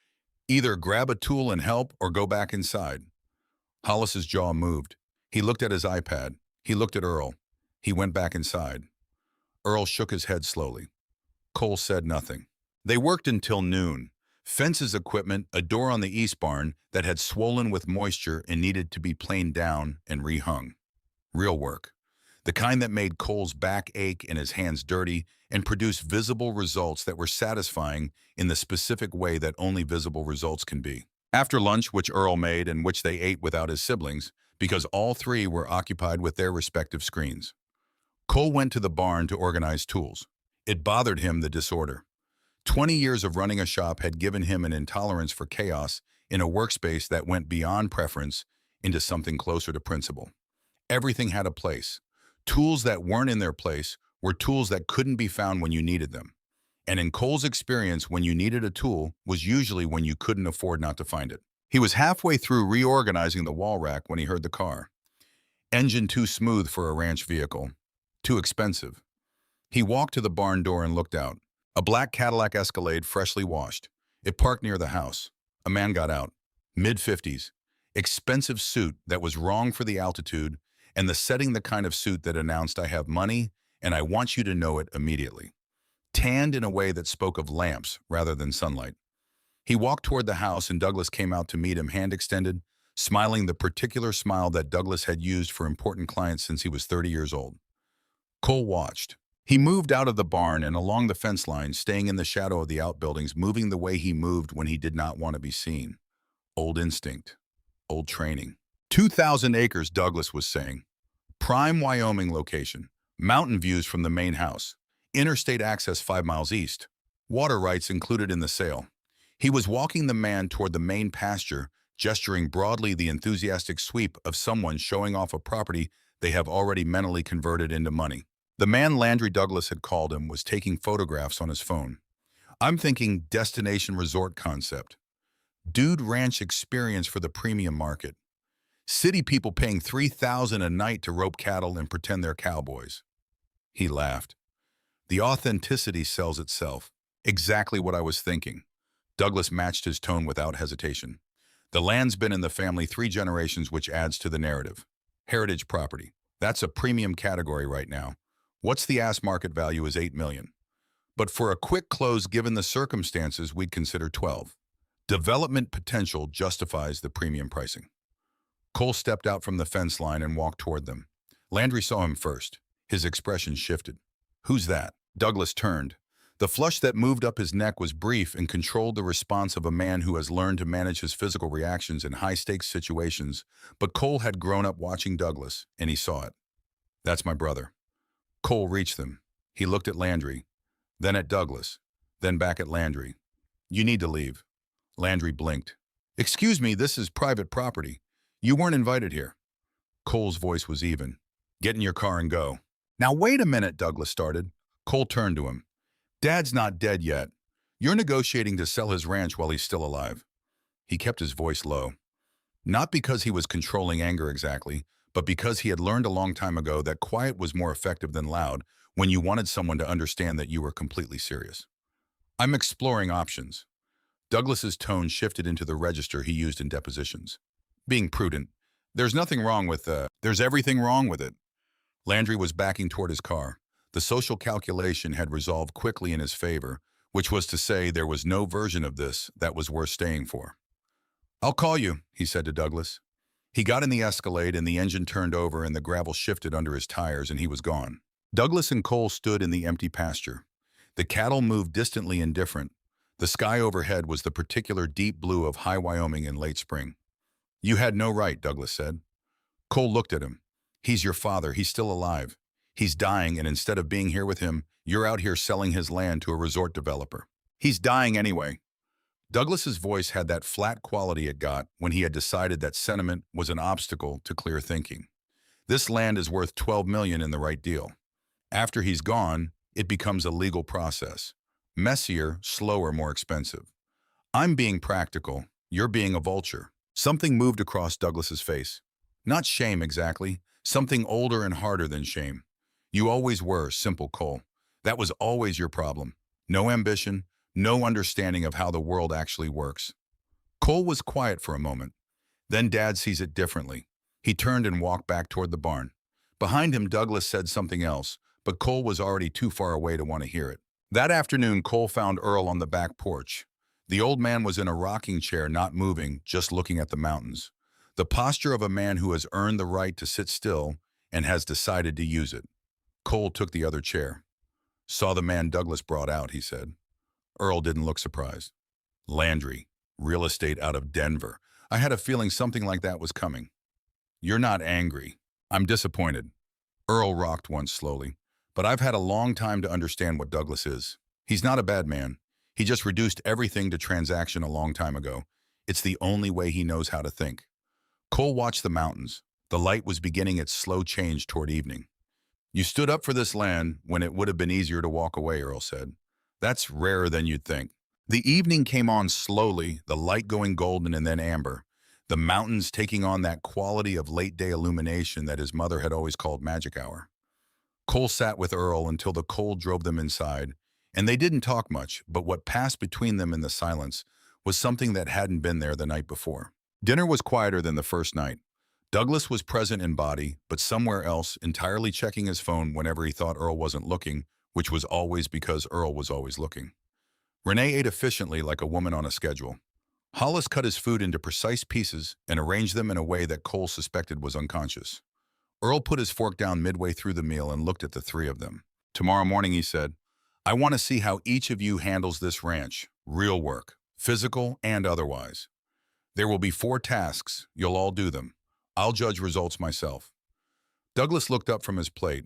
Either grab a tool and help or go back inside." Hollis's jaw moved. He looked at his iPad. He looked at Earl. He went back inside. Earl shook his head slowly. Cole said nothing. They worked until noon. Fences equipment, a door on the east barn that had swollen with moisture and needed to be planed down and rehung. Real work. The kind that made Cole's back ache and his hands dirty and produced visible results that were satisfying in the specific way that only visible results can be. After lunch, which Earl made and which they ate without his siblings, because all 3 were occupied with their respective screens, Cole went to the barn to organize tools. It bothered him, the disorder. 20 years of running a shop had given him an intolerance for chaos in a workspace that went beyond preference into something closer to principle. Everything had a place. Tools that weren't in their place were tools that couldn't be found when you needed them. And in Cole's experience, when you needed a tool was usually when you couldn't afford not to find it. He was halfway through reorganizing the wall rack when he heard the car. Engine too smooth for a ranch vehicle. Too expensive. He walked to the barn door and looked out. A black Cadillac Escalade, freshly washed. It parked near the house. A man got out. Mid-50s. Expensive suit that was wrong for the altitude, and the setting the kind of suit that announced, "I have money, and I want you to know it immediately." Tanned in a way that spoke of lamps rather than sunlight. He walked toward the house and Douglas came out to meet him, hand extended, smiling the particular smile that Douglas had used for important clients since he was 30 years old. Cole watched. He moved out of the barn and along the fence line, staying in the shadow of the outbuildings, moving the way he moved when he did not want to be seen. Old instinct. Old training. 2,000 acres, Douglas was saying. Prime Wyoming location. Mountain views from the main house. Interstate access 5 miles east. Water rights included in the sale. He was walking the man toward the main pasture, gesturing broadly, the enthusiastic sweep of someone showing off a property they have already mentally converted into money. The man Landry Douglas had called him was taking photographs on his phone. I'm thinking destination resort concept. Dude ranch experience for the premium market. City people paying $3,000 a night to rope cattle and pretend they're cowboys. He laughed. The authenticity sells itself. Exactly what I was thinking. Douglas matched his tone without hesitation. The land's been in the family 3 generations, which adds to the narrative. Heritage property. That's a premium category right now. What's the ask market value is $8 million. But for a quick close, given the circumstances, we'd consider 12. Development potential justifies the premium pricing. Cole stepped out from the fence line and walked toward them. Landry saw him first. His expression shifted. Who's that? Douglas turned. The flush that moved up his neck was brief and controlled the response of a man who has learned to manage his physical reactions in high-stakes situations, but Cole had grown up watching Douglas, and he saw it. That's my brother. Cole reached them. He looked at Landry, then at Douglas, then back at Landry. You need to leave. Landry blinked. Excuse me, this is private property. You weren't invited here. Cole's voice was even. Get in your car and go. Now wait a minute, Douglas started. Cole turned to him. Dad's not dead yet. You're negotiating to sell his ranch while he's still alive. He kept his voice low. Not because he was controlling anger exactly, but because he had learned a long time ago that quiet was more effective than loud when you wanted someone to understand that you were completely serious. I'm exploring options. Douglas's tone shifted into the register he used in depositions. Being prudent. There's nothing wrong with, there's everything wrong with it. Landry was backing toward his car. The social calculation had resolved quickly in his favor, which was to say there was no version of this that was worth staying for. I'll call you, he said to Douglas. He got in the Escalade and the engine turned over and the gravel shifted under his tires and he was gone. Douglas and Cole stood in the empty pasture. The cattle moved distantly indifferent. The sky overhead was the particular deep blue of high Wyoming in late spring. You had no right, Douglas said. Cole looked at him. He's your father. He's still alive. He's dying, and instead of being here with him, you're out here selling his land to a resort developer. He's dying anyway. Douglas's voice had that flat quality it got when he had decided that sentiment was an obstacle to clear thinking. This land is worth $12 million in the right deal. After he's gone, it becomes a legal process. Messier, slower, more expensive. I'm being practical. You're being a vulture. Something moved across Douglas's face. Not shame exactly. Something older and harder than shame. You always were, simple Cole. That was always your problem. No ambition, no understanding of how the world actually works. Cole was quiet for a moment. Then Dad sees it differently. He turned and walked back toward the barn. Behind him, Douglas said something else, but Cole was already too far away to want to hear it. That afternoon, Cole found Earl on the back porch. The old man was in a rocking chair, not moving, just looking at the mountains. The posture of a man who has earned the right to sit still and has decided to use it. Cole took the other chair. Saw the man Douglas brought out, he said. Earl didn't look surprised. Landry, real estate out of Denver. I had a feeling something like that was coming. You're not angry. I'm disappointed. Earl rocked once slowly. But I've had a long time to understand what Douglas is. He's not a bad man. He just reduced everything to transaction a long time ago. It's the only way he knows how to think. Cole watched the mountains. The light was beginning its slow change toward evening. You stood up for this land when it would have been easier to walk away, Earl said. That's rarer than you'd think. The evening came on slowly, the light going golden and then amber, the mountains taking on that quality of late-day illumination that his mother had always called magic hour. Cole sat with Earl until the cold drove them inside, and they didn't talk much, but what passed between them in the silence was something that hadn't been there the night before. Dinner was quieter than the first night. Douglas was present in body, but somewhere else, entirely checking his phone whenever he thought Earl wasn't looking, which was always because Earl was always looking. Renee ate efficiently like a woman on a schedule. Hollis cut his food into precise pieces and arranged them in a way that Cole suspected was unconscious. Earl put his fork down midway through the meal and looked at the three of them. Tomorrow morning, he said, I want to see how each of you handles this ranch. Real work, physical and otherwise. There will be 4 tasks. You'll all do them. I'll judge results myself. Douglas looked up from his plate.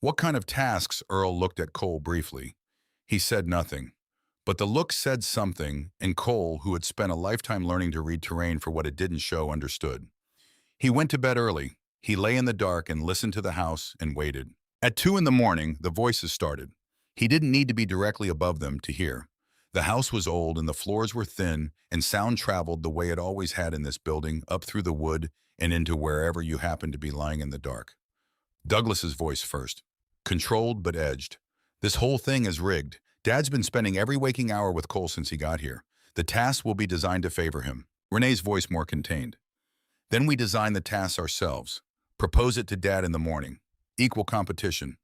What kind of tasks? Earl looked at Cole briefly. He said nothing. But the look said something, and Cole, who had spent a lifetime learning to read terrain for what it didn't show, understood. He went to bed early. He lay in the dark and listened to the house and waited. At 2 in the morning, the voices started. He didn't need to be directly above them to hear. The house was old and the floors were thin, and sound traveled the way it always had in this building, up through the wood and into wherever you happened to be lying in the dark. Douglas's voice first. Controlled but edged. This whole thing is rigged. Dad's been spending every waking hour with Cole since he got here. The tasks will be designed to favor him. Renee's voice more contained. Then we design the tasks ourselves. Propose it to Dad in the morning. Equal competition.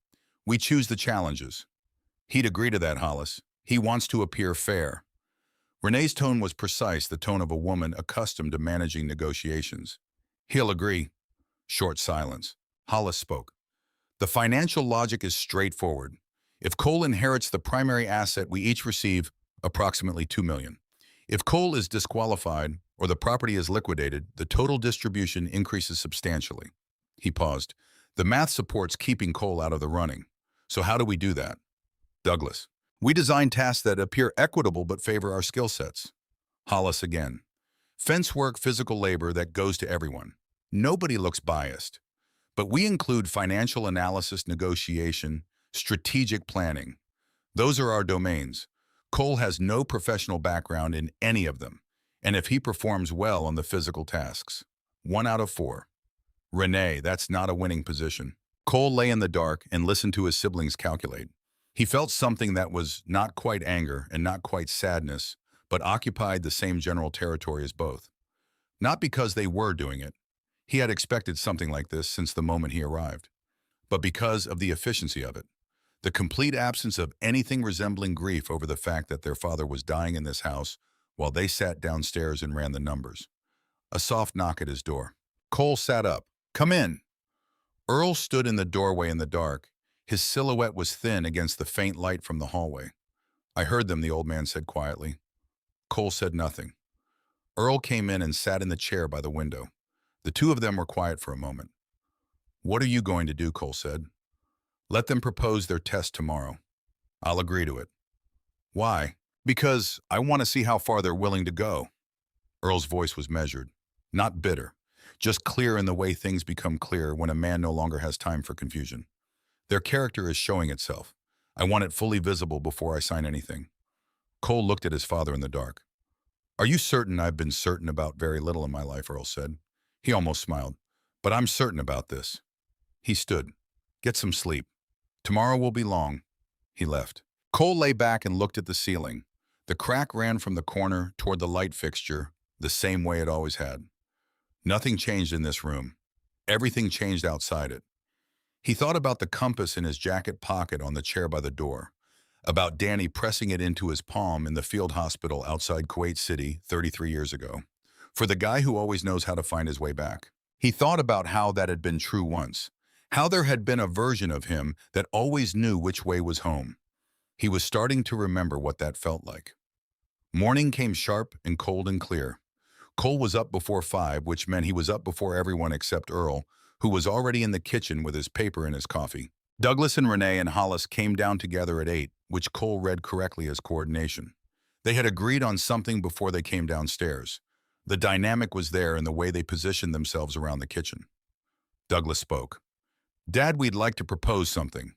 We choose the challenges. He'd agree to that, Hollis. He wants to appear fair. Renee's tone was precise, the tone of a woman accustomed to managing negotiations. He'll agree. Short silence. Hollis spoke. The financial logic is straightforward. If Cole inherits the primary asset, we each receive approximately $2 million. If Cole is disqualified or the property is liquidated, the total distribution increases substantially. He paused. The math supports keeping Cole out of the running. So how do we do that? Douglas. We design tasks that appear equitable but favor our skill sets. Hollis again. Fence work, physical labor that goes to everyone. Nobody looks biased. But we include financial analysis, negotiation, strategic planning. Those are our domains. Cole has no professional background in any of them. And if he performs well on the physical tasks, 1 out of 4. Renee, that's not a winning position. Cole lay in the dark and listened to his siblings calculate. He felt something that was not quite anger and not quite sadness, but occupied the same general territory as both. Not because they were doing it. He had expected something like this since the moment he arrived, but because of the efficiency of it. The complete absence of anything resembling grief over the fact that their father was dying in this house while they sat downstairs and ran the numbers. A soft knock at his door. Cole sat up. Come in. Earl stood in the doorway in the dark. His silhouette was thin against the faint light from the hallway. I heard them, the old man said quietly. Cole said nothing. Earl came in and sat in the chair by the window. The two of them were quiet for a moment. What are you going to do? Cole said. Let them propose their test tomorrow. I'll agree to it. Why? Because I want to see how far they're willing to go. Earl's voice was measured, not bitter, just clear in the way things become clear when a man no longer has time for confusion. Their character is showing itself. I want it fully visible before I sign anything. Cole looked at his father in the dark. Are you certain? I've been certain about very little in my life, Earl said. He almost smiled. But I'm certain about this. He stood. Get some sleep. Tomorrow will be long. He left. Cole lay back and looked at the ceiling. The crack ran from the corner toward the light fixture, the same way it always had. Nothing changed in this room. Everything changed outside it. He thought about the compass in his jacket pocket on the chair by the door, about Danny pressing it into his palm in the field hospital outside Kuwait City 33 years ago. For the guy who always knows how to find his way back. He thought about how that had been true once, how there had been a version of him that always knew which way was home. He was starting to remember what that felt like. Morning came sharp and cold and clear. Cole was up before 5, which meant he was up before everyone except Earl, who was already in the kitchen with his paper and his coffee. Douglas and Renee and Hollis came down together at 8, which Cole read correctly as coordination. They had agreed on something before they came downstairs. The dynamic was there in the way they positioned themselves around the kitchen. Douglas spoke. Dad, we'd like to propose something.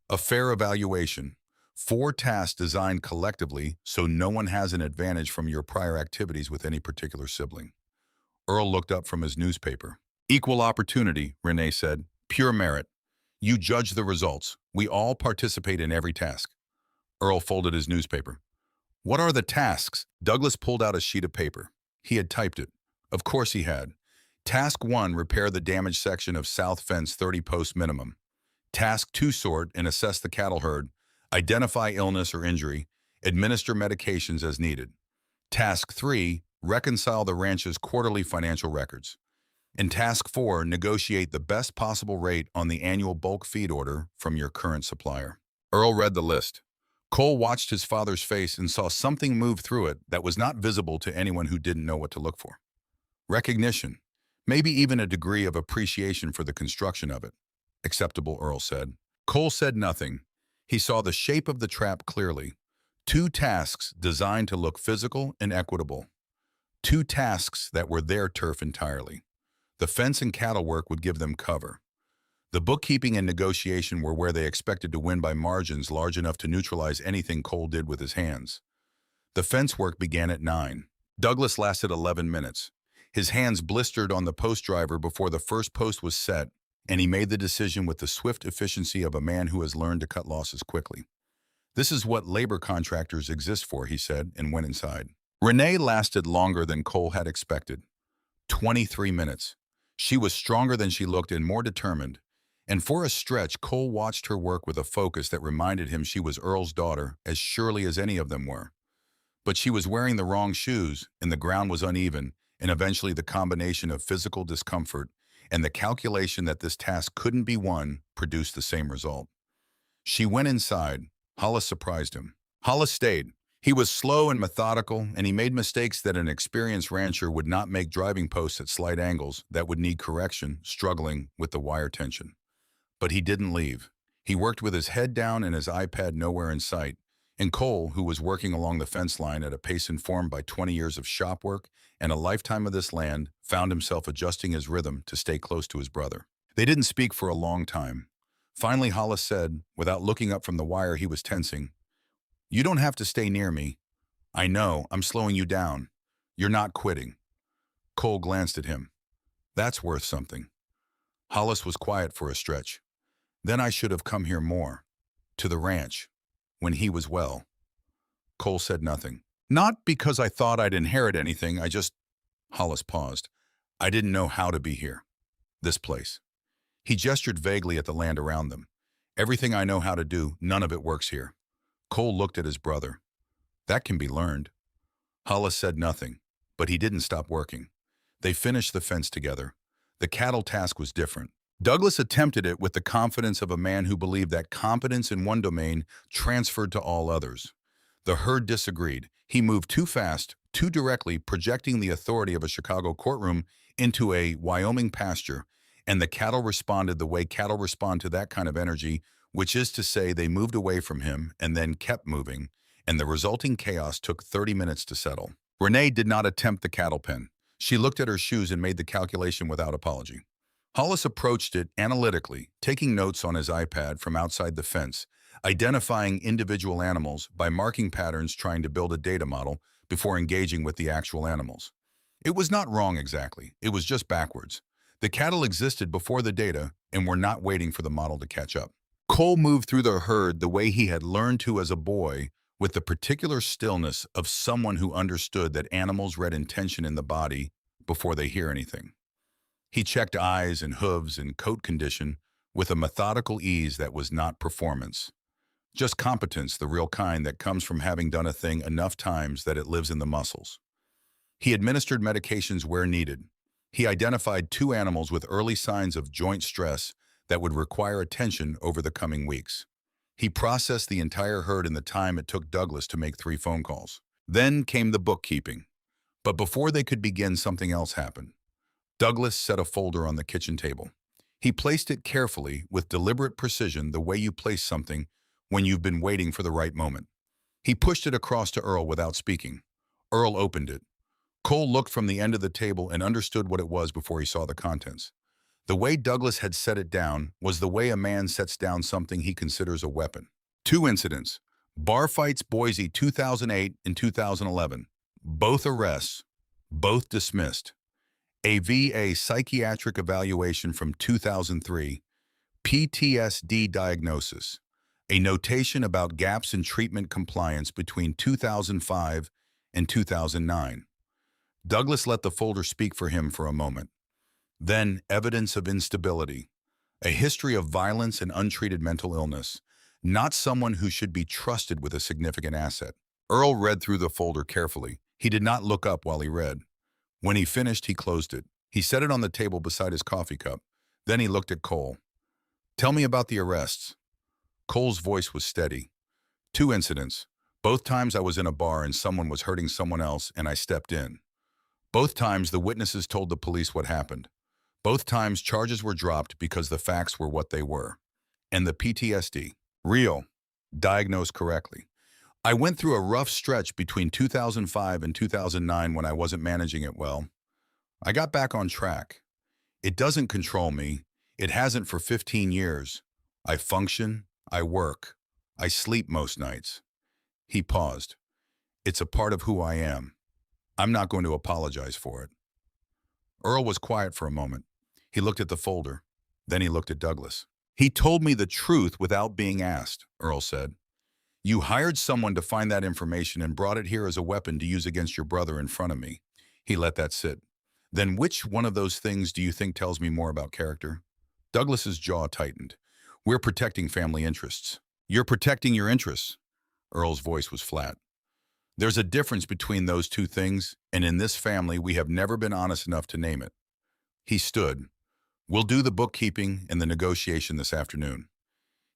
A fair evaluation. 4 tasks designed collectively so no one has an advantage from your prior activities with any particular sibling. Earl looked up from his newspaper. Equal opportunity, Renee said. Pure merit. You judge the results. We all participate in every task. Earl folded his newspaper. What are the tasks? Douglas pulled out a sheet of paper. He had typed it. Of course he had. Task 1, repair the damaged section of south fence 30 post minimum. Task 2, sort and assess the cattle herd, identify illness or injury, Administer medications as needed. Task 3, reconcile the ranch's quarterly financial records. In Task 4, negotiate the best possible rate on the annual bulk feed order from your current supplier. Earl read the list. Cole watched his father's face and saw something move through it that was not visible to anyone who didn't know what to look for. Recognition, maybe even a degree of appreciation for the construction of it. Acceptable, Earl said. Cole said nothing. He saw the shape of the trap clearly. 2 tasks designed to look physical and equitable. 2 tasks that were their turf entirely. The fence and cattle work would give them cover. The bookkeeping and negotiation were where they expected to win by margins large enough to neutralize anything Cole did with his hands. The fence work began at 9. Douglas lasted 11 minutes. His hands blistered on the post driver before the first post was set, and he made the decision with the swift efficiency of a man who has learned to cut losses quickly. This is what labor contractors exist for, he said, and went inside. Renee lasted longer than Cole had expected. 23 minutes. She was stronger than she looked and more determined. And for a stretch, Cole watched her work with a focus that reminded him she was Earl's daughter as surely as any of them were. But she was wearing the wrong shoes, and the ground was uneven, and eventually the combination of physical discomfort and the calculation that this task couldn't be won produced the same result. She went inside. Hollis surprised him. Hollis stayed. He was slow and methodical, and he made mistakes that an experienced rancher would not make, driving posts at slight angles that would need correction, struggling with the wire tension. But he didn't leave. He worked with his head down and his iPad nowhere in sight. And Cole, who was working along the fence line at a pace informed by 20 years of shop work and a lifetime of this land, found himself adjusting his rhythm to stay close to his brother. They didn't speak for a long time. Finally, Hollis said, without looking up from the wire he was tensing, "You don't have to stay near me. I know, I'm slowing you down. You're not quitting." Cole glanced at him. "That's worth something." Hollis was quiet for a stretch. "Then I should have come here more. To the ranch. When he was well." Cole said nothing. "Not because I thought I'd inherit anything, I just—" Hollis paused. "I didn't know how to be here. This place." He gestured vaguely at the land around them. "Everything I know how to do, none of it works here." Cole looked at his brother. "That can be learned." Hollis said nothing, but he didn't stop working. They finished the fence together. The cattle task was different. Douglas attempted it with the confidence of a man who believed that competence in one domain transferred to all others. The herd disagreed. He moved too fast, too directly, projecting the authority of a Chicago courtroom into a Wyoming pasture, and the cattle responded the way cattle respond to that kind of energy, which is to say they moved away from him and then kept moving, and the resulting chaos took 30 minutes to settle. Renee did not attempt the cattle pen. She looked at her shoes and made the calculation without apology. Hollis approached it analytically, taking notes on his iPad from outside the fence, identifying individual animals by marking patterns, trying to build a data model before engaging with the actual animals. It was not wrong exactly, it was just backwards. The cattle existed before the data and were not waiting for the model to catch up. Cole moved through the herd the way he had learned to as a boy, with the particular stillness of someone who understood that animals read intention in the body before they hear anything. He checked eyes and hooves and coat condition with a methodical ease that was not performance. Just competence, the real kind that comes from having done a thing enough times that it lives in the muscles. He administered medications where needed. He identified 2 animals with early signs of joint stress that would require attention over the coming weeks. He processed the entire herd in the time it took Douglas to make 3 phone calls. Then came the bookkeeping. But before they could begin, something else happened. Douglas set a folder on the kitchen table. He placed it carefully, with deliberate precision, the way you place something when you've been waiting for the right moment. He pushed it across to Earl without speaking. Earl opened it. Cole looked from the end of the table and understood what it was before he saw the contents. The way Douglas had set it down was the way a man sets down something he considers a weapon. 2 incidents. Bar fights, Boise, 2008 and 2011. Both arrests. Both dismissed. A VA psychiatric evaluation from 2003. PTSD diagnosis. A notation about gaps in treatment compliance between 2005 and 2009. Douglas let the folder speak for him for a moment. Then, evidence of instability. A history of violence and untreated mental illness. Not someone who should be trusted with a significant asset. Earl read through the folder carefully. He did not look up while he read. When he finished, he closed it. He set it on the table beside his coffee cup. Then he looked at Cole. "Tell me about the arrests." Cole's voice was steady. "Two incidents. Both times I was in a bar and someone was hurting someone else and I stepped in. Both times the witnesses told the police what happened. Both times charges were dropped because the facts were what they were. And the PTSD. Real. Diagnosed correctly. I went through a rough stretch between 2005 and 2009 when I wasn't managing it well. I got back on track. It doesn't control me. It hasn't for 15 years. I function. I work. I sleep most nights." He paused. "It's a part of who I am. I'm not going to apologize for it." Earl was quiet for a moment. He looked at the folder. Then he looked at Douglas. "He told me the truth without being asked," Earl said. "You hired someone to find that information and brought it here as a weapon to use against your brother in front of me." He let that sit. "Then which one of those things do you think tells me more about character?" Douglas's jaw tightened. "We're protecting family interests." "You're protecting your interests." Earl's voice was flat. "There's a difference between those two things, and in this family we have never been honest enough to name it." He stood. "We'll do the bookkeeping and the negotiation this afternoon."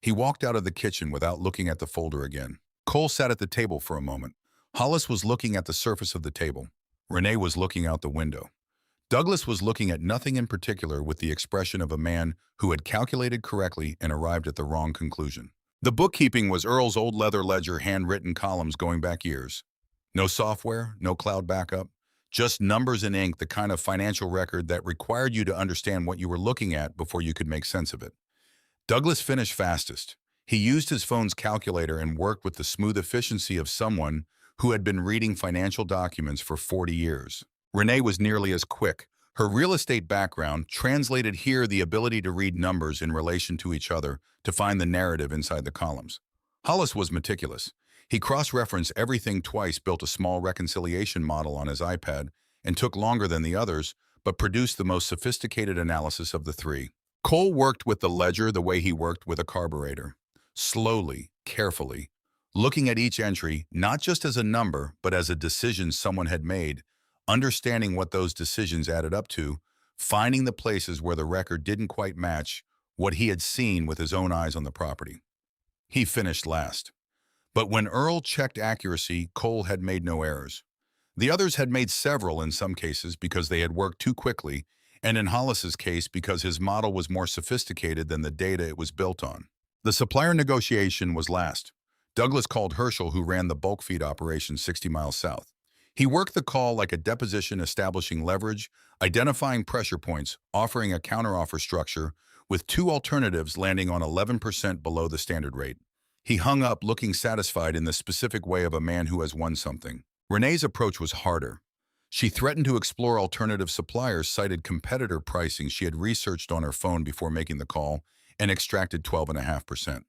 He walked out of the kitchen without looking at the folder again. Cole sat at the table for a moment. Hollis was looking at the surface of the table. Renee was looking out the window. Douglas was looking at nothing in particular with the expression of a man who had calculated correctly and arrived at the wrong conclusion. The bookkeeping was Earl's old leather ledger, handwritten columns going back years. No software, no cloud backup, just numbers in ink, the kind of financial record that required you to understand what you were looking at before you could make sense of it. Douglas finished fastest. He used his phone's calculator and worked with the smooth efficiency of someone who had been reading financial documents for 40 years. Renee was nearly as quick. Her real estate background translated here the ability to read numbers in relation to each other to find the narrative inside the columns. Hollis was meticulous. He cross-referenced everything twice, built a small reconciliation model on his iPad, and took longer than the others, but produced the most sophisticated analysis of the three. Cole worked with the ledger the way he worked with a carburetor. Slowly, carefully, looking at each entry not just as a number, but as a decision someone had made, understanding what those decisions added up to, finding the places where the record didn't quite match what he had seen with his own eyes on the property. He finished last. But when Earl checked accuracy, Cole had made no errors. The others had made several in some cases because they had worked too quickly, and in Hollis's case because his model was more sophisticated than the data it was built on. The supplier negotiation was last. Douglas called Herschel, who ran the bulk feed operation 60 miles south. He worked the call like a deposition, establishing leverage, identifying pressure points, offering a counteroffer structure, with two alternatives landing on 11% below the standard rate. He hung up, looking satisfied in the specific way of a man who has won something. Renee's approach was harder. She threatened to explore alternative suppliers, cited competitor pricing she had researched on her phone before making the call, and extracted 12.5%.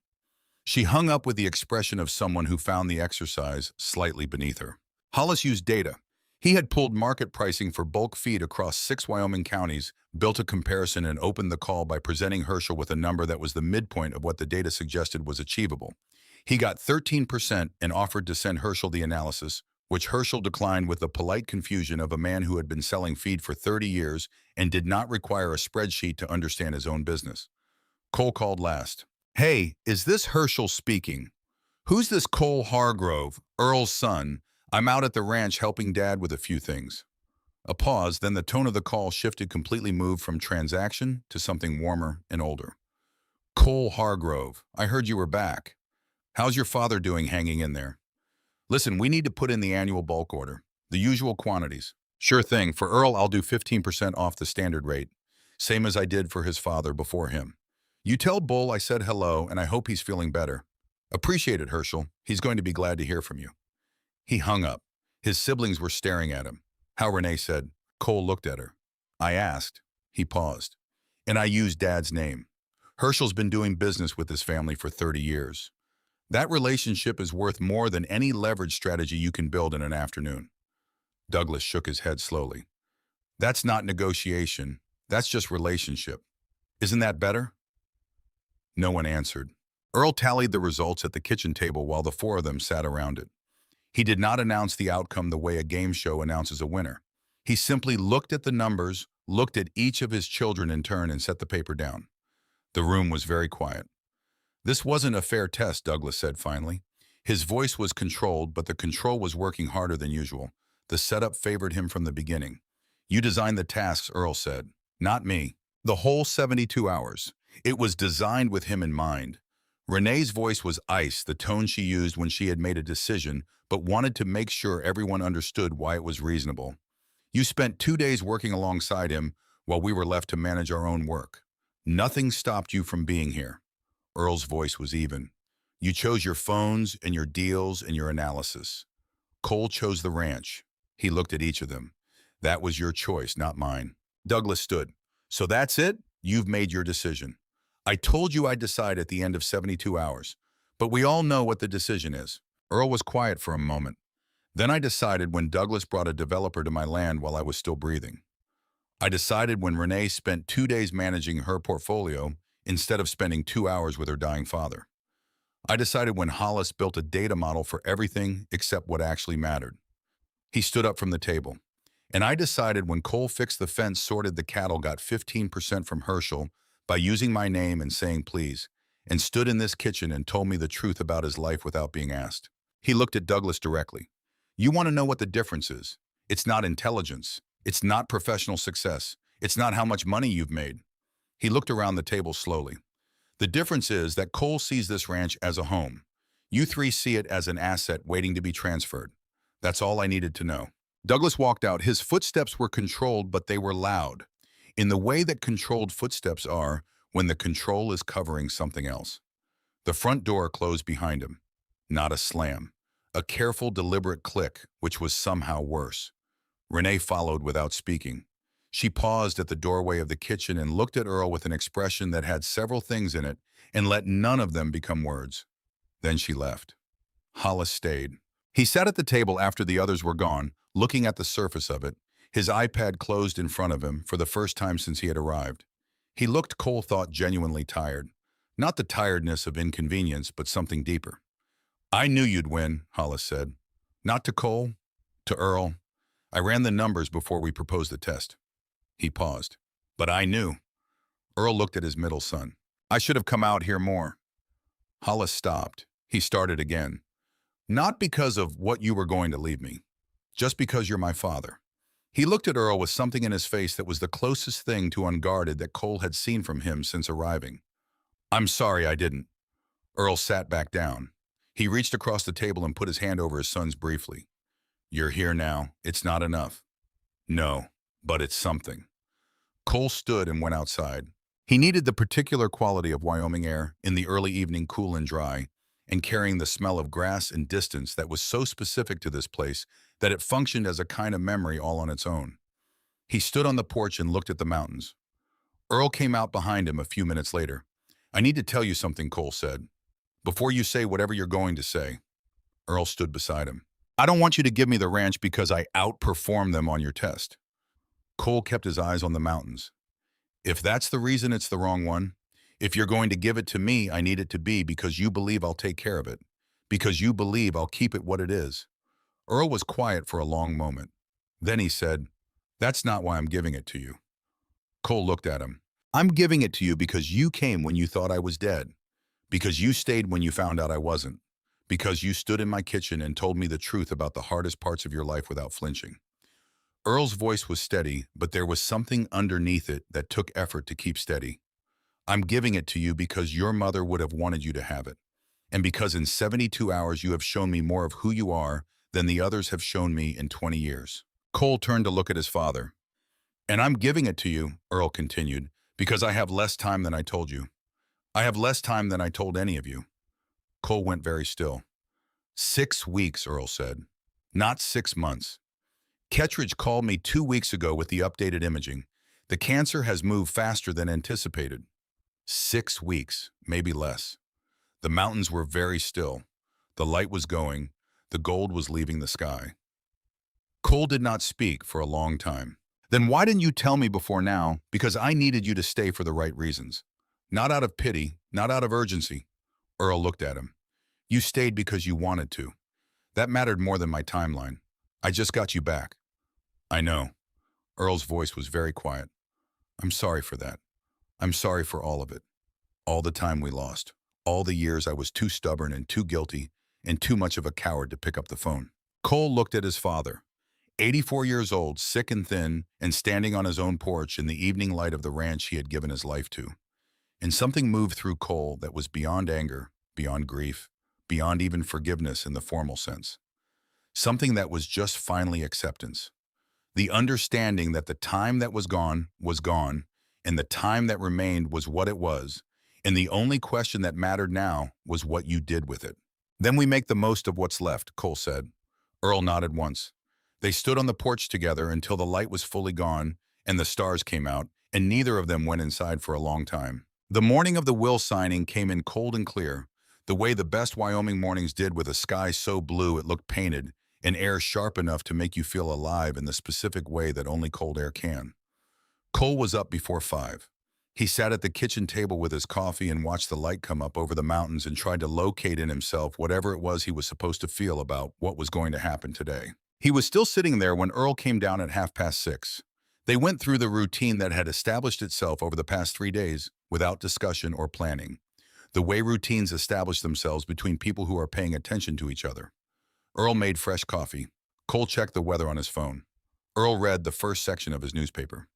She hung up with the expression of someone who found the exercise slightly beneath her. Hollis used data. He had pulled market pricing for bulk feed across 6 Wyoming counties, built a comparison, and opened the call by presenting Herschel with a number that was the midpoint of what the data suggested was achievable. He got 13% and offered to send Herschel the analysis, which Herschel declined with the polite confusion of a man who had been selling feed for 30 years and did not require a spreadsheet to understand his own business. Cole called last. "Hey, is this Herschel speaking? Who's this Cole Hargrove, Earl's son? I'm out at the ranch helping Dad with a few things." A pause, then the tone of the call shifted completely, moved from transaction to something warmer and older. "Cole Hargrove, I heard you were back. How's your father doing, hanging in there? Listen, we need to put in the annual bulk order. The usual quantities." "Sure thing. For Earl, I'll do 15% off the standard rate. Same as I did for his father before him. You tell Bull I said hello, and I hope he's feeling better." "Appreciate it, Herschel. He's going to be glad to hear from you." He hung up. His siblings were staring at him. "How?" Renee said. Cole looked at her. "I asked." He paused. "And I used Dad's name. Herschel's been doing business with his family for 30 years. That relationship is worth more than any leverage strategy you can build in an afternoon." Douglas shook his head slowly. "That's not negotiation. That's just relationship. Isn't that better?" No one answered. Earl tallied the results at the kitchen table while the four of them sat around it. He did not announce the outcome the way a game show announces a winner. He simply looked at the numbers, looked at each of his children in turn, and set the paper down. The room was very quiet. This wasn't a fair test, Douglas said finally. His voice was controlled, but the control was working harder than usual. The setup favored him from the beginning. You designed the tasks, Earl said. Not me. The whole 72 hours. It was designed with him in mind. Renee's voice was ice, the tone she used when she had made a decision, but wanted to make sure everyone understood why it was reasonable. You spent 2 days working alongside him while we were left to manage our own work. Nothing stopped you from being here. Earl's voice was even. You chose your phones and your deals and your analysis. Cole chose the ranch. He looked at each of them. That was your choice, not mine. Douglas stood. So that's it? You've made your decision. I told you I'd decide at the end of 72 hours, but we all know what the decision is. Earl was quiet for a moment. Then I decided when Douglas brought a developer to my land while I was still breathing. I decided when Renee spent 2 days managing her portfolio instead of spending 2 hours with her dying father. I decided when Hollis built a data model for everything except what actually mattered. He stood up from the table. And I decided when Cole fixed the fence, sorted the cattle, got 15% from Herschel by using my name and saying please, and stood in this kitchen and told me the truth about his life without being asked. He looked at Douglas directly. You want to know what the difference is? It's not intelligence. It's not professional success. It's not how much money you've made. He looked around the table slowly. The difference is that Cole sees this ranch as a home. You three see it as an asset waiting to be transferred. That's all I needed to know. Douglas walked out. His footsteps were controlled, but they were loud, in the way that controlled footsteps are when the control is covering something else. The front door closed behind him. Not a slam. A careful, deliberate click, which was somehow worse. Renee followed without speaking. She paused at the doorway of the kitchen and looked at Earl with an expression that had several things in it and let none of them become words. Then she left. Hollis stayed. He sat at the table after the others were gone, looking at the surface of it, his iPad closed in front of him for the first time since he had arrived. He looked, Cole thought, genuinely tired. Not the tiredness of inconvenience, but something deeper. I knew you'd win, Hollis said. Not to Cole, to Earl. I ran the numbers before we proposed the test. He paused. But I knew. Earl looked at his middle son. I should have come out here more. Hollis stopped. He started again. Not because of what you were going to leave me. Just because you're my father. He looked at Earl with something in his face that was the closest thing to unguarded that Cole had seen from him since arriving. I'm sorry I didn't. Earl sat back down. He reached across the table and put his hand over his son's briefly. You're here now. It's not enough. No, but it's something. Cole stood and went outside. He needed the particular quality of Wyoming air in the early evening, cool and dry, and carrying the smell of grass and distance that was so specific to this place that it functioned as a kind of memory all on its own. He stood on the porch and looked at the mountains. Earl came out behind him a few minutes later. I need to tell you something, Cole said. Before you say whatever you're going to say. Earl stood beside him. I don't want you to give me the ranch because I outperformed them on your test. Cole kept his eyes on the mountains. If that's the reason, it's the wrong one. If you're going to give it to me, I need it to be because you believe I'll take care of it. Because you believe I'll keep it what it is. Earl was quiet for a long moment. Then he said, That's not why I'm giving it to you. Cole looked at him. I'm giving it to you because you came when you thought I was dead. Because you stayed when you found out I wasn't. Because you stood in my kitchen and told me the truth about the hardest parts of your life without flinching. Earl's voice was steady, but there was something underneath it that took effort to keep steady. I'm giving it to you because your mother would have wanted you to have it. And because in 72 hours you have shown me more of who you are than the others have shown me in 20 years. Cole turned to look at his father. And I'm giving it to you, Earl continued, because I have less time than I told you. I have less time than I told any of you. Cole went very still. 6 weeks, Earl said. Not 6 months. Kettridge called me 2 weeks ago with the updated imaging. The cancer has moved faster than anticipated. 6 weeks, maybe less. The mountains were very still. The light was going. The gold was leaving the sky. Cole did not speak for a long time. Then why didn't you tell me before now? Because I needed you to stay for the right reasons. Not out of pity, not out of urgency. Earl looked at him. You stayed because you wanted to. That mattered more than my timeline. I just got you back. I know. Earl's voice was very quiet. I'm sorry for that. I'm sorry for all of it. All the time we lost. All the years I was too stubborn and too guilty and too much of a coward to pick up the phone. Cole looked at his father, 84 years old, sick and thin, and standing on his own porch in the evening light of the ranch he had given his life to. And something moved through Cole that was beyond anger, beyond grief, beyond even forgiveness in the formal sense. Something that was just finally acceptance. The understanding that the time that was gone, and the time that remained was what it was, and the only question that mattered now was what you did with it. Then we make the most of what's left, Cole said. Earl nodded once. They stood on the porch together until the light was fully gone and the stars came out, and neither of them went inside for a long time. The morning of the will signing came in cold and clear, the way the best Wyoming mornings did, with a sky so blue it looked painted, and air sharp enough to make you feel alive in the specific way that only cold air can. Cole was up before 5. He sat at the kitchen table with his coffee and watched the light come up over the mountains and tried to locate in himself whatever it was he was supposed to feel about what was going to happen today. He was still sitting there when Earl came down at 6:30. They went through the routine that had established itself over the past 3 days without discussion or planning, the way routines establish themselves between people who are paying attention to each other. Earl made fresh coffee. Cole checked the weather on his phone. Earl read the first section of his newspaper.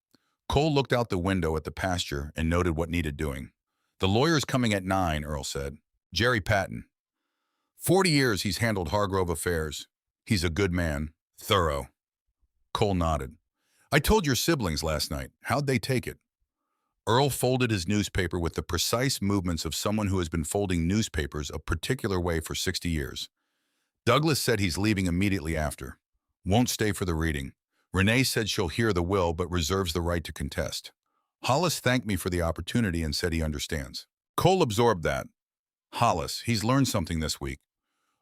Cole looked out the window at the pasture and noted what needed doing. The lawyer's coming at 9, Earl said. Jerry Patton. 40 years he's handled Hargrove affairs. He's a good man. Thorough. Cole nodded. I told your siblings last night. How'd they take it? Earl folded his newspaper with the precise movements of someone who has been folding newspapers a particular way for 60 years. Douglas said he's leaving immediately after. Won't stay for the reading. Renee said she'll hear the will but reserves the right to contest. Hollis thanked me for the opportunity and said he understands. Cole absorbed that. Hollis, he's learned something this week.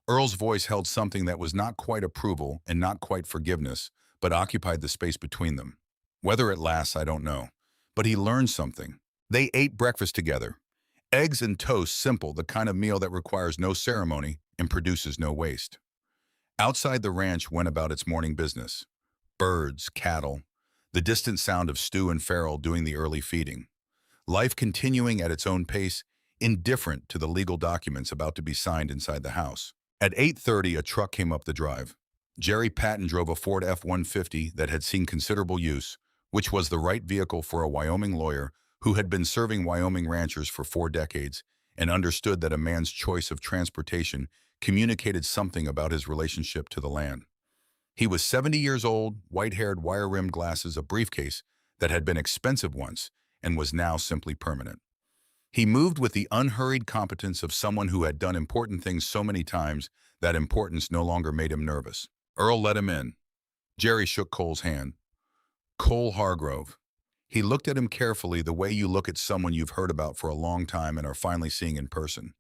Earl's voice held something that was not quite approval and not quite forgiveness, but occupied the space between them. Whether it lasts, I don't know. But he learned something. They ate breakfast together. Eggs and toast, simple, the kind of meal that requires no ceremony and produces no waste. Outside, the ranch went about its morning business. Birds, cattle, the distant sound of Stu and Farrell doing the early feeding. Life continuing at its own pace, indifferent to the legal documents about to be signed inside the house. At 8:30, a truck came up the drive. Jerry Patton drove a Ford F-150 that had seen considerable use, which was the right vehicle for a Wyoming lawyer who had been serving Wyoming ranchers for 4 decades and understood that a man's choice of transportation communicated something about his relationship to the land. He was 70 years old, white-haired, wire-rimmed glasses, a briefcase that had been expensive once and was now simply permanent. He moved with the unhurried competence of someone who had done important things so many times that importance no longer made him nervous. Earl let him in. Jerry shook Cole's hand. Cole Hargrove. He looked at him carefully, the way you look at someone you've heard about for a long time and are finally seeing in person.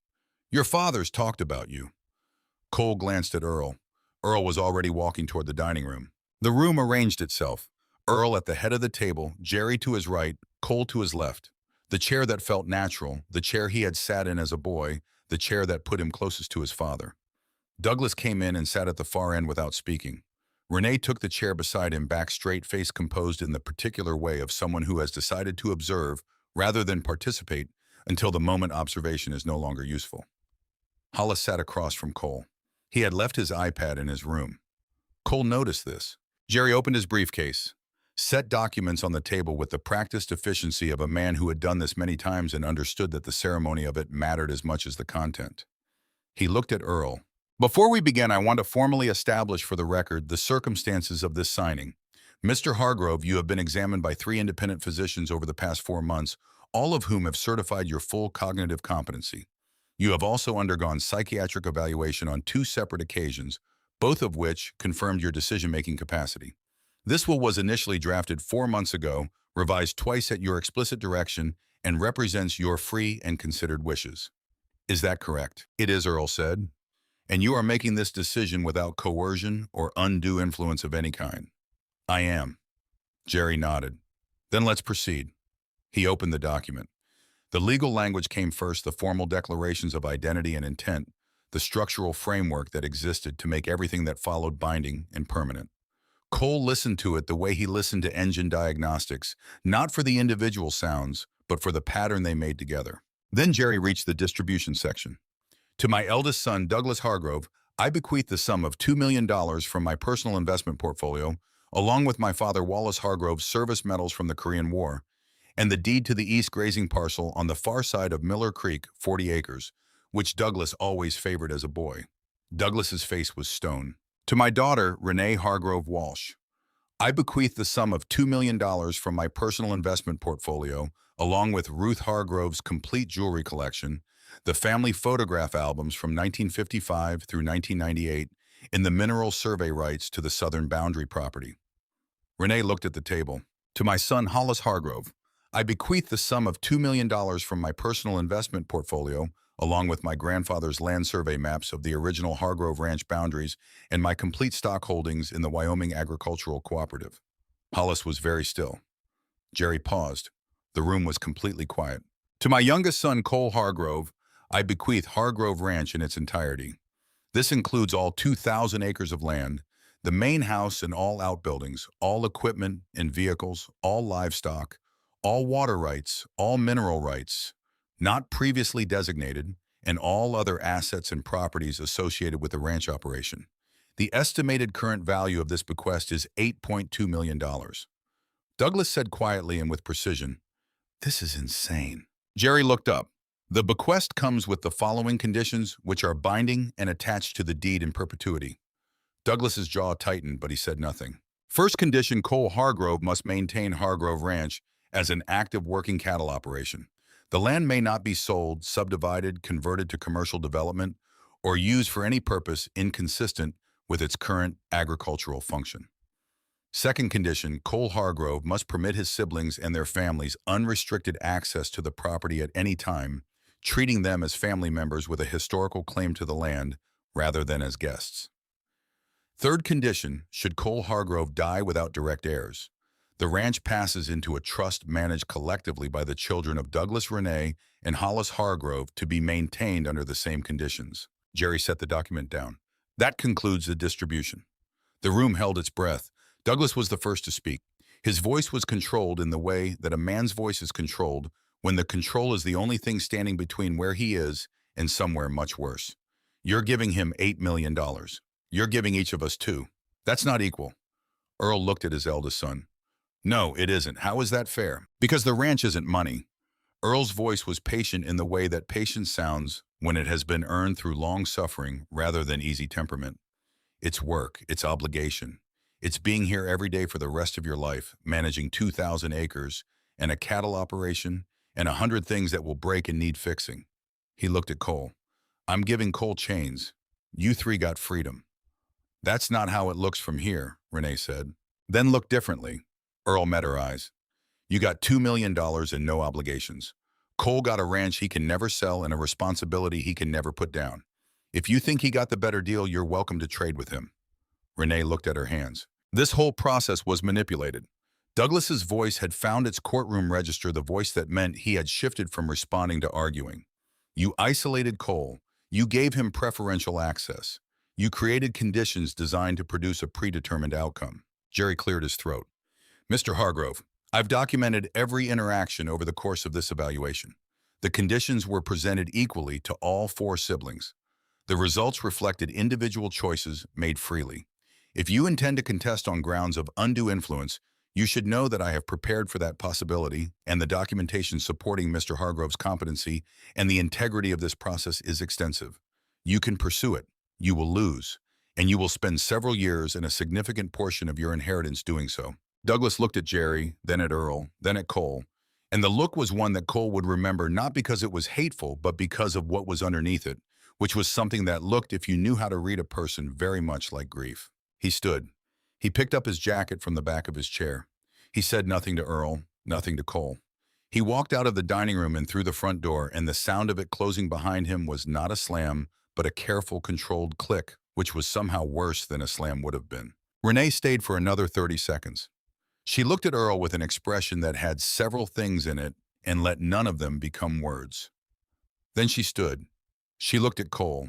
Your father's talked about you. Cole glanced at Earl. Earl was already walking toward the dining room. The room arranged itself. Earl at the head of the table, Jerry to his right, Cole to his left. The chair that felt natural, the chair he had sat in as a boy, the chair that put him closest to his father. Douglas came in and sat at the far end without speaking. Renee took the chair beside him, back straight, face composed in the particular way of someone who has decided to observe rather than participate until the moment observation is no longer useful. Hollis sat across from Cole. He had left his iPad in his room. Cole noticed this. Jerry opened his briefcase, set documents on the table with the practiced efficiency of a man who had done this many times and understood that the ceremony of it mattered as much as the content. He looked at Earl. Before we begin, I want to formally establish for the record the circumstances of this signing. Mr. Hargrove, you have been examined by 3 independent physicians over the past 4 months, all of whom have certified your full cognitive competency. You have also undergone psychiatric evaluation on 2 separate occasions, both of which confirmed your decision-making capacity. This will was initially drafted 4 months ago, revised twice at your explicit direction, and represents your free and considered wishes. Is that correct? It is, Earl said. And you are making this decision without coercion or undue influence of any kind. I am. Jerry nodded. Then let's proceed. He opened the document. The legal language came first, the formal declarations of identity and intent, the structural framework that existed to make everything that followed binding and permanent. Cole listened to it the way he listened to engine diagnostics, not for the individual sounds, but for the pattern they made together. Then Jerry reached the distribution section. To my eldest son, Douglas Hargrove, I bequeath the sum of $2 million from my personal investment portfolio, along with my father Wallace Hargrove's service medals from the Korean War, and the deed to the east grazing parcel on the far side of Miller Creek, 40 acres, which Douglas always favored as a boy. Douglas's face was stone. To my daughter, Renee Hargrove Walsh, I bequeath the sum of $2 million from my personal investment portfolio, along with Ruth Hargrove's complete jewelry collection, the family photograph albums from 1955 through 1998, and the mineral survey rights to the southern boundary property. Renee looked at the table. To my son, Hollis Hargrove, I bequeath the sum of $2 million from my personal investment portfolio, along with my grandfather's land survey maps of the original Hargrove Ranch boundaries and my complete stock holdings in the Wyoming Agricultural Cooperative. Hollis was very still. Jerry paused. The room was completely quiet. To my youngest son, Cole Hargrove, I bequeath Hargrove Ranch in its entirety. This includes all 2,000 acres of land, the main house and all outbuildings, all equipment and vehicles, all livestock, all water rights, all mineral rights, not previously designated, and all other assets and properties associated with the ranch operation. The estimated current value of this bequest is $8.2 million. Douglas said quietly and with precision, "This is insane." Jerry looked up. The bequest comes with the following conditions, which are binding and attached to the deed in perpetuity. Douglas's jaw tightened, but he said nothing. First condition, Cole Hargrove must maintain Hargrove Ranch as an active working cattle operation. The land may not be sold, subdivided, converted to commercial development, or used for any purpose inconsistent with its current agricultural function. Second condition, Cole Hargrove must permit his siblings and their families unrestricted access to the property at any time, treating them as family members with a historical claim to the land rather than as guests. Third condition, should Cole Hargrove die without direct heirs, the ranch passes into a trust managed collectively by the children of Douglas Renee and Hollis Hargrove to be maintained under the same conditions. Jerry set the document down. That concludes the distribution. The room held its breath. Douglas was the first to speak. His voice was controlled in the way that a man's voice is controlled when the control is the only thing standing between where he is and somewhere much worse. You're giving him $8 million. You're giving each of us $2. That's not equal. Earl looked at his eldest son. No, it isn't. How is that fair? Because the ranch isn't money. Earl's voice was patient in the way that patience sounds when it has been earned through long suffering rather than easy temperament. It's work, it's obligation. It's being here every day for the rest of your life, managing 2,000 acres and a cattle operation and 100 things that will break and need fixing. He looked at Cole. I'm giving Cole chains. You 3 got freedom. That's not how it looks from here, Renee said. Then look differently. Earl met her eyes. You got $2 million and no obligations. Cole got a ranch he can never sell and a responsibility he can never put down. If you think he got the better deal, you're welcome to trade with him. Renee looked at her hands. This whole process was manipulated. Douglas's voice had found its courtroom register, the voice that meant he had shifted from responding to arguing. You isolated Cole. You gave him preferential access. You created conditions designed to produce a predetermined outcome. Jerry cleared his throat. Mr. Hargrove, I've documented every interaction over the course of this evaluation. The conditions were presented equally to all 4 siblings. The results reflected individual choices made freely. If you intend to contest on grounds of undue influence, you should know that I have prepared for that possibility, and the documentation supporting Mr. Hargrove's competency and the integrity of this process is extensive. You can pursue it. You will lose, and you will spend several years and a significant portion of your inheritance doing so. Douglas looked at Jerry, then at Earl, then at Cole, and the look was one that Cole would remember not because it was hateful, but because of what was underneath it, which was something that looked, if you knew how to read a person, very much like grief. He stood. He picked up his jacket from the back of his chair. He said nothing to Earl, nothing to Cole. He walked out of the dining room and through the front door, and the sound of it closing behind him was not a slam, but a careful, controlled click, which was somehow worse than a slam would have been. Renee stayed for another 30 seconds. She looked at Earl with an expression that had several things in it and let none of them become words. Then she stood. She looked at Cole.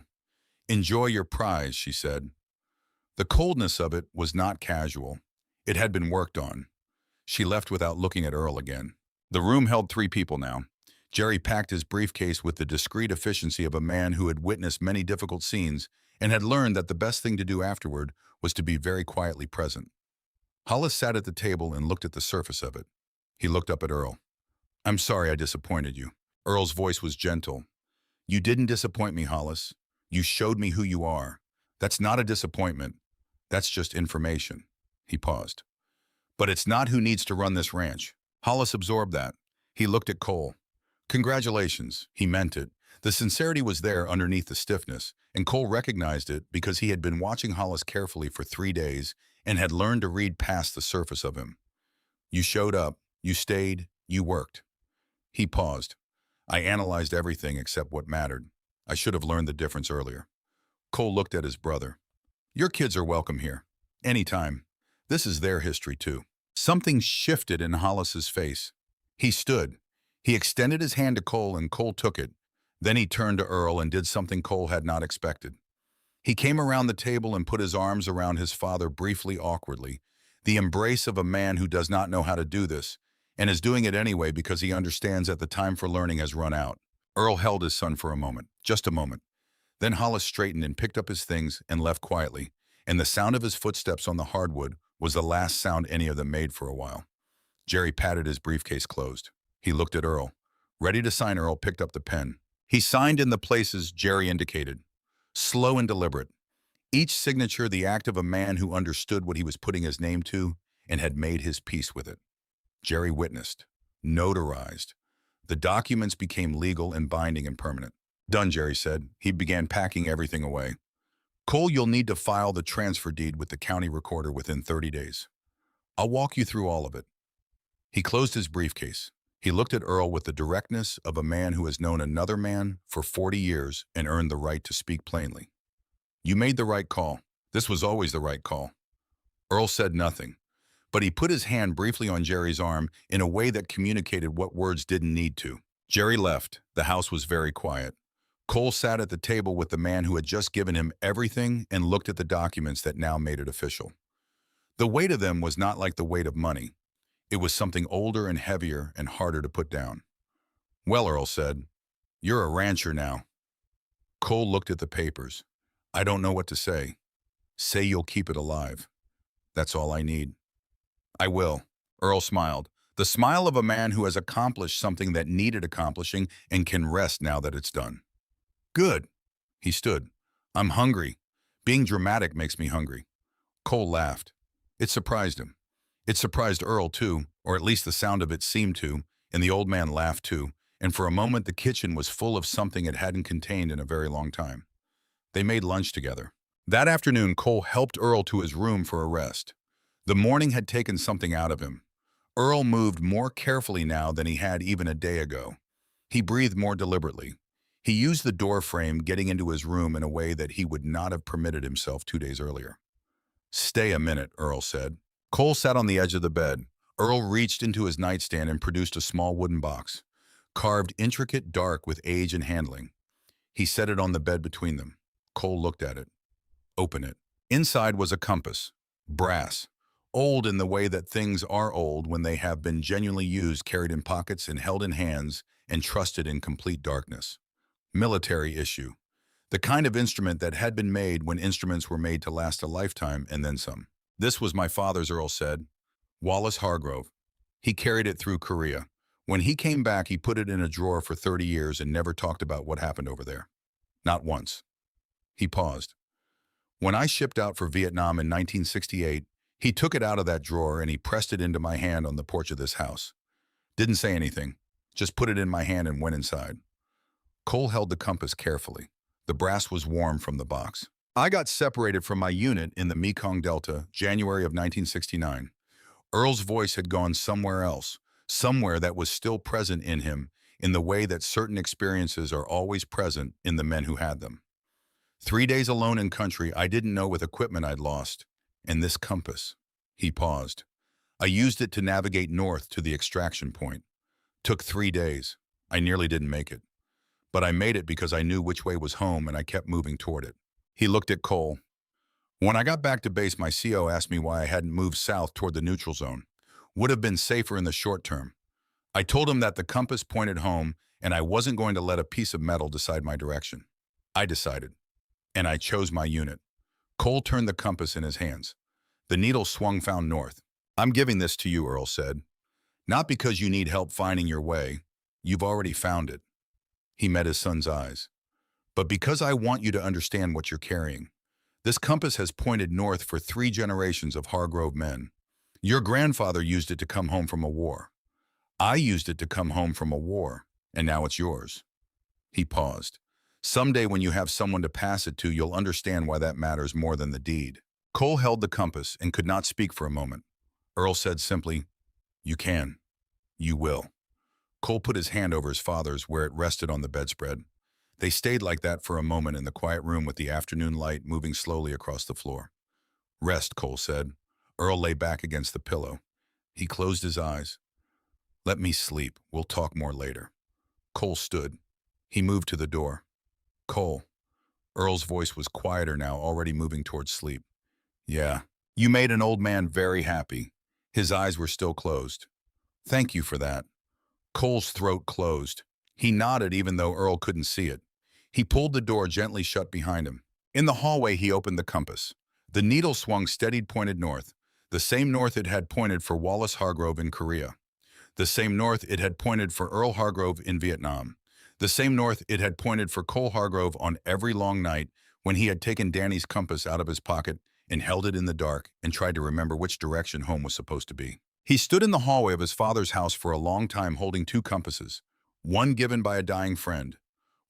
Enjoy your prize, she said. The coldness of it was not casual. It had been worked on. She left without looking at Earl again. The room held 3 people now. Jerry packed his briefcase with the discreet efficiency of a man who had witnessed many difficult scenes and had learned that the best thing to do afterward was to be very quietly present. Hollis sat at the table and looked at the surface of it. He looked up at Earl. I'm sorry I disappointed you. Earl's voice was gentle. You didn't disappoint me, Hollis. You showed me who you are. That's not a disappointment. That's just information. He paused. But it's not who needs to run this ranch. Hollis absorbed that. He looked at Cole. Congratulations. He meant it. The sincerity was there underneath the stiffness, and Cole recognized it because he had been watching Hollis carefully for 3 days and had learned to read past the surface of him. You showed up. You stayed. You worked. He paused. I analyzed everything except what mattered. I should have learned the difference earlier. Cole looked at his brother. Your kids are welcome here. Anytime. This is their history, too. Something shifted in Hollis's face. He stood. He extended his hand to Cole, and Cole took it. Then he turned to Earl and did something Cole had not expected. He came around the table and put his arms around his father briefly, awkwardly, the embrace of a man who does not know how to do this, and is doing it anyway because he understands that the time for learning has run out. Earl held his son for a moment, just a moment. Then Hollis straightened and picked up his things and left quietly, and the sound of his footsteps on the hardwood was the last sound any of them made for a while. Jerry patted his briefcase closed. He looked at Earl. Ready to sign, Earl picked up the pen. He signed in the places Jerry indicated. Slow and deliberate. Each signature the act of a man who understood what he was putting his name to and had made his peace with it. Jerry witnessed, notarized. The documents became legal and binding and permanent. Done, Jerry said. He began packing everything away. Cole, you'll need to file the transfer deed with the county recorder within 30 days. I'll walk you through all of it. He closed his briefcase. He looked at Earl with the directness of a man who has known another man for 40 years and earned the right to speak plainly. You made the right call. This was always the right call. Earl said nothing, but he put his hand briefly on Jerry's arm in a way that communicated what words didn't need to. Jerry left. The house was very quiet. Cole sat at the table with the man who had just given him everything and looked at the documents that now made it official. The weight of them was not like the weight of money. It was something older and heavier and harder to put down. Well, Earl said, you're a rancher now. Cole looked at the papers. I don't know what to say. Say you'll keep it alive. That's all I need. I will. Earl smiled. The smile of a man who has accomplished something that needed accomplishing and can rest now that it's done. Good. He stood. I'm hungry. Being dramatic makes me hungry. Cole laughed. It surprised him. It surprised Earl, too, or at least the sound of it seemed to, and the old man laughed, too, and for a moment the kitchen was full of something it hadn't contained in a very long time. They made lunch together. That afternoon, Cole helped Earl to his room for a rest. The morning had taken something out of him. Earl moved more carefully now than he had even a day ago. He breathed more deliberately. He used the door frame, getting into his room in a way that he would not have permitted himself 2 days earlier. Stay a minute, Earl said. Cole sat on the edge of the bed. Earl reached into his nightstand and produced a small wooden box, carved intricate dark with age and handling. He set it on the bed between them. Cole looked at it. Open it. Inside was a compass, brass, old in the way that things are old when they have been genuinely used, carried in pockets and held in hands and trusted in complete darkness. Military issue. The kind of instrument that had been made when instruments were made to last a lifetime and then some. This was my father's, Earl said. Wallace Hargrove. He carried it through Korea. When he came back, he put it in a drawer for 30 years and never talked about what happened over there. Not once. He paused. When I shipped out for Vietnam in 1968, he took it out of that drawer and he pressed it into my hand on the porch of this house. Didn't say anything, just put it in my hand and went inside. Cole held the compass carefully. The brass was warm from the box. I got separated from my unit in the Mekong Delta, January of 1969. Earl's voice had gone somewhere else, somewhere that was still present in him, in the way that certain experiences are always present in the men who had them. 3 days alone in country, I didn't know with equipment I'd lost. And this compass. He paused. I used it to navigate north to the extraction point. Took 3 days. I nearly didn't make it. But I made it because I knew which way was home and I kept moving toward it. He looked at Cole. When I got back to base, my CO asked me why I hadn't moved south toward the neutral zone. Would have been safer in the short term. I told him that the compass pointed home and I wasn't going to let a piece of metal decide my direction. I decided, and I chose my unit. Cole turned the compass in his hands. The needle swung found north. I'm giving this to you, Earl said. Not because you need help finding your way. You've already found it. He met his son's eyes. But because I want you to understand what you're carrying. This compass has pointed north for 3 generations of Hargrove men. Your grandfather used it to come home from a war. I used it to come home from a war, and now it's yours. He paused. Someday when you have someone to pass it to, you'll understand why that matters more than the deed. Cole held the compass and could not speak for a moment. Earl said simply, "You can. You will." Cole put his hand over his father's where it rested on the bedspread. They stayed like that for a moment in the quiet room with the afternoon light moving slowly across the floor. "Rest," Cole said. Earl lay back against the pillow. He closed his eyes. "Let me sleep. We'll talk more later." Cole stood. He moved to the door. "Cole." Earl's voice was quieter now, already moving towards sleep. "Yeah, you made an old man very happy." His eyes were still closed. "Thank you for that." Cole's throat closed. He nodded even though Earl couldn't see it. He pulled the door gently shut behind him. In the hallway, he opened the compass. The needle swung steady, pointed north, the same north it had pointed for Wallace Hargrove in Korea, the same north it had pointed for Earl Hargrove in Vietnam, the same north it had pointed for Cole Hargrove on every long night when he had taken Danny's compass out of his pocket and held it in the dark and tried to remember which direction home was supposed to be. He stood in the hallway of his father's house for a long time holding 2 compasses, one given by a dying friend,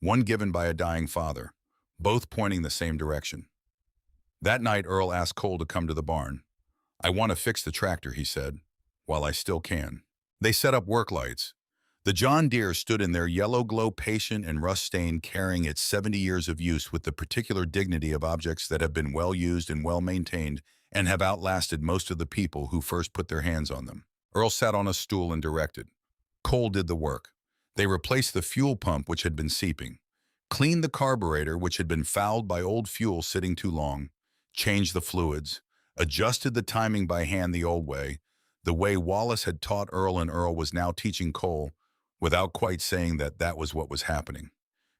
one given by a dying father, both pointing the same direction. That night, Earl asked Cole to come to the barn. "I want to fix the tractor," he said, "while I still can." They set up work lights. The John Deere stood in their yellow glow, patient and rust-stained, carrying its 70 years of use with the particular dignity of objects that have been well used and well maintained and have outlasted most of the people who first put their hands on them. Earl sat on a stool and directed. Cole did the work. They replaced the fuel pump, which had been seeping, cleaned the carburetor, which had been fouled by old fuel sitting too long, changed the fluids, adjusted the timing by hand the old way, the way Wallace had taught Earl, and Earl was now teaching Cole, without quite saying that that was what was happening.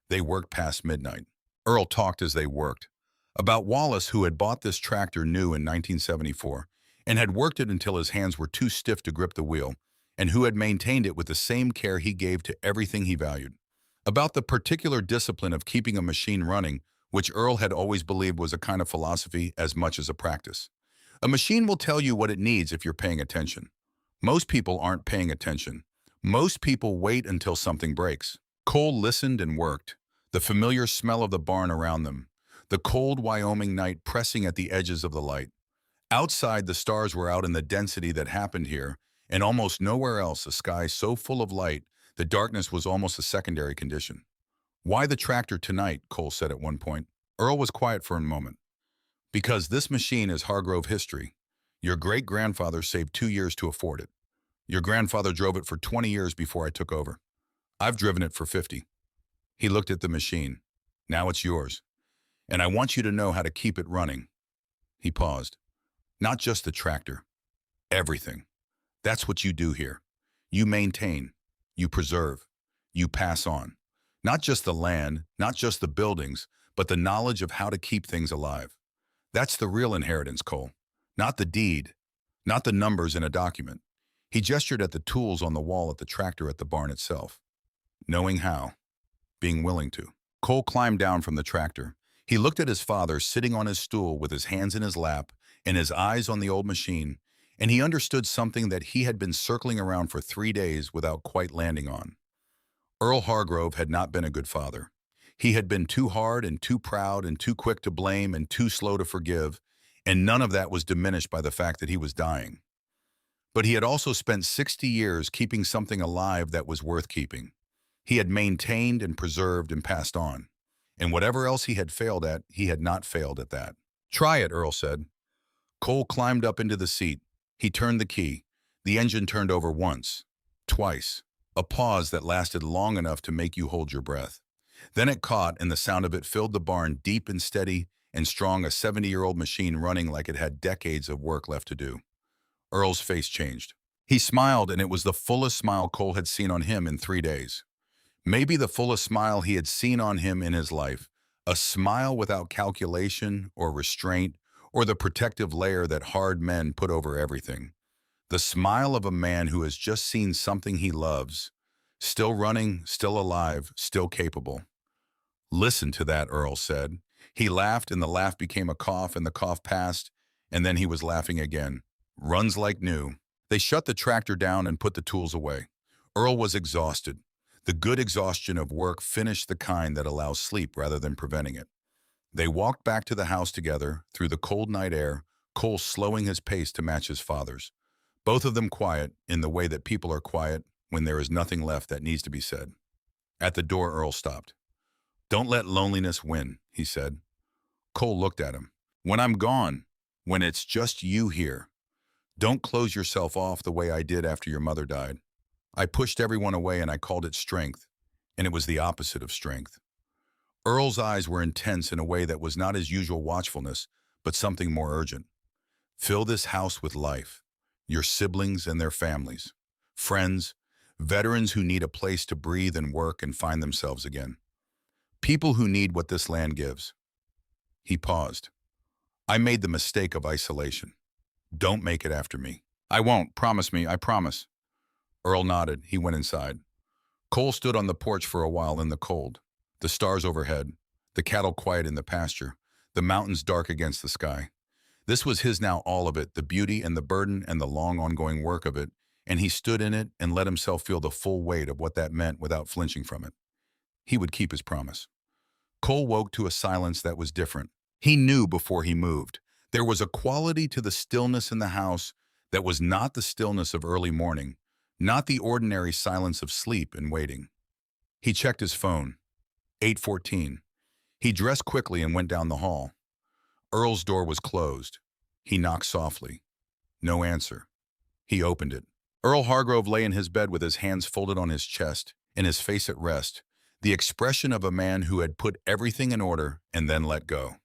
They worked past midnight. Earl talked as they worked about Wallace, who had bought this tractor new in 1974 and had worked it until his hands were too stiff to grip the wheel, and who had maintained it with the same care he gave to everything he valued. About the particular discipline of keeping a machine running, which Earl had always believed was a kind of philosophy as much as a practice. A machine will tell you what it needs if you're paying attention. Most people aren't paying attention. Most people wait until something breaks. Cole listened and worked, the familiar smell of the barn around them, the cold Wyoming night pressing at the edges of the light. Outside, the stars were out in the density that happened here, and almost nowhere else, a sky so full of light, the darkness was almost a secondary condition. "Why the tractor tonight?" Cole said at one point. Earl was quiet for a moment. "Because this machine is Hargrove history. Your great-grandfather saved 2 years to afford it. Your grandfather drove it for 20 years before I took over. I've driven it for 50. He looked at the machine. "Now it's yours. And I want you to know how to keep it running." He paused. "Not just the tractor. Everything. That's what you do here. You maintain. You preserve. You pass on. Not just the land, not just the buildings, but the knowledge of how to keep things alive. That's the real inheritance, Cole. Not the deed. Not the numbers in a document." He gestured at the tools on the wall at the tractor at the barn itself. "Knowing how. Being willing to." Cole climbed down from the tractor. He looked at his father sitting on his stool with his hands in his lap and his eyes on the old machine, and he understood something that he had been circling around for 3 days without quite landing on. Earl Hargrove had not been a good father. He had been too hard and too proud and too quick to blame and too slow to forgive, and none of that was diminished by the fact that he was dying. But he had also spent 60 years keeping something alive that was worth keeping. He had maintained and preserved and passed on. And whatever else he had failed at, he had not failed at that. "Try it," Earl said. Cole climbed up into the seat. He turned the key. The engine turned over once, twice, a pause that lasted long enough to make you hold your breath. Then it caught, and the sound of it filled the barn deep and steady, and strong, a 70-year-old machine running like it had decades of work left to do. Earl's face changed. He smiled, and it was the fullest smile Cole had seen on him in 3 days. Maybe the fullest smile he had seen on him in his life. A smile without calculation or restraint or the protective layer that hard men put over everything. The smile of a man who has just seen something he loves, still running, still alive, still capable. "Listen to that," Earl said. He laughed, and the laugh became a cough, and the cough passed, and then he was laughing again. "Runs like new." They shut the tractor down and put the tools away. Earl was exhausted. The good exhaustion of work, finished, the kind that allows sleep rather than preventing it. They walked back to the house together through the cold night air, Cole slowing his pace to match his father's. Both of them quiet in the way that people are quiet when there is nothing left that needs to be said. At the door, Earl stopped. "Don't let loneliness win," he said. Cole looked at him. "When I'm gone, when it's just you here, don't close yourself off the way I did after your mother died. I pushed everyone away and I called it strength, and it was the opposite of strength." Earl's eyes were intense in a way that was not his usual watchfulness, but something more urgent. "Fill this house with life, your siblings and their families, friends, veterans who need a place to breathe and work and find themselves again. People who need what this land gives." He paused. "I made the mistake of isolation. Don't make it after me." "I won't. Promise me. I promise." Earl nodded. He went inside. Cole stood on the porch for a while in the cold. The stars overhead, the cattle quiet in the pasture, the mountains dark against the sky. This was his now, all of it, the beauty and the burden and the long ongoing work of it, and he stood in it and let himself feel the full weight of what that meant without flinching from it. He would keep his promise. Cole woke to a silence that was different. He knew before he moved. There was a quality to the stillness in the house that was not the stillness of early morning, not the ordinary silence of sleep and waiting. He checked his phone. 8:14. He dressed quickly and went down the hall. Earl's door was closed. He knocked softly. No answer. He opened it. Earl Hargrove lay in his bed with his hands folded on his chest and his face at rest, the expression of a man who had put everything in order and then let go.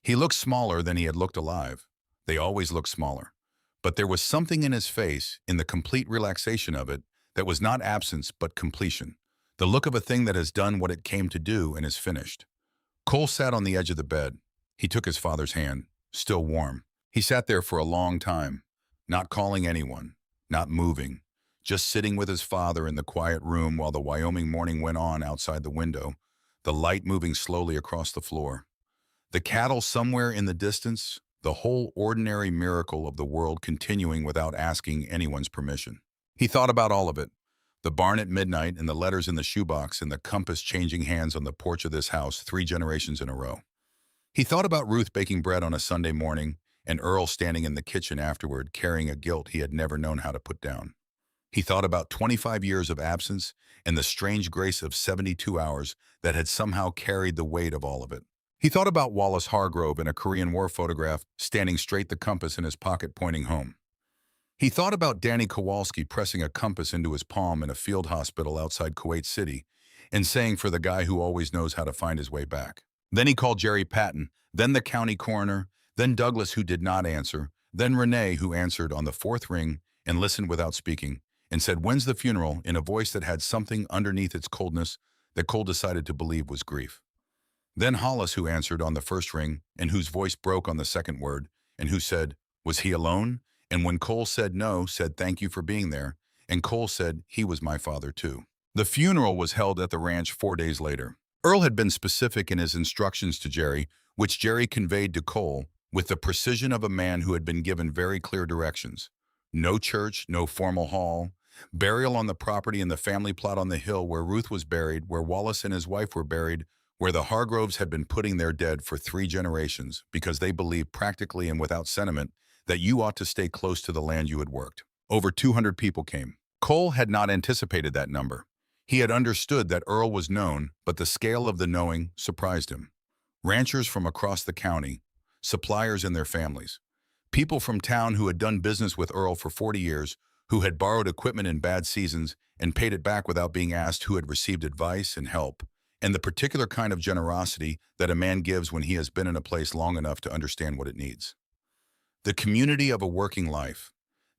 He looked smaller than he had looked alive. They always looked smaller. But there was something in his face, in the complete relaxation of it, that was not absence but completion. The look of a thing that has done what it came to do and is finished. Cole sat on the edge of the bed. He took his father's hand, still warm. He sat there for a long time, not calling anyone, not moving, just sitting with his father in the quiet room while the Wyoming morning went on outside the window, the light moving slowly across the floor. The cattle somewhere in the distance, the whole ordinary miracle of the world continuing without asking anyone's permission. He thought about all of it. The barn at midnight and the letters in the shoebox and the compass changing hands on the porch of this house 3 generations in a row. He thought about Ruth baking bread on a Sunday morning and Earl standing in the kitchen afterward carrying a guilt he had never known how to put down. He thought about 25 years of absence and the strange grace of 72 hours that had somehow carried the weight of all of it. He thought about Wallace Hargrove in a Korean War photograph standing straight, the compass in his pocket pointing home. He thought about Danny Kowalski pressing a compass into his palm in a field hospital outside Kuwait City and saying, "For the guy who always knows how to find his way back." Then he called Jerry Patton, then the county coroner, then Douglas, who did not answer, then Renee, who answered on the 4th ring and listened without speaking, and said, "When's the funeral?" in a voice that had something underneath its coldness that Cole decided to believe was grief. Then Hollis, who answered on the 1st ring and whose voice broke on the 2nd word, and who said, "Was he alone?" And when Cole said no, said, "Thank you for being there." And Cole said, "He was my father too." The funeral was held at the ranch 4 days later. Earl had been specific in his instructions to Jerry, which Jerry conveyed to Cole with the precision of a man who had been given very clear directions. No church, no formal hall, burial on the property in the family plot on the hill where Ruth was buried, where Wallace and his wife were buried, where the Hargroves had been putting their dead for 3 generations because they believed practically and without sentiment that you ought to stay close to the land you had worked. Over 200 people came. Cole had not anticipated that number. He had understood that Earl was known, but the scale of the knowing surprised him. Ranchers from across the county, suppliers and their families, people from town who had done business with Earl for 40 years, who had borrowed equipment in bad seasons and paid it back without being asked, who had received advice and help, and the particular kind of generosity that a man gives when he has been in a place long enough to understand what it needs. The community of a working life,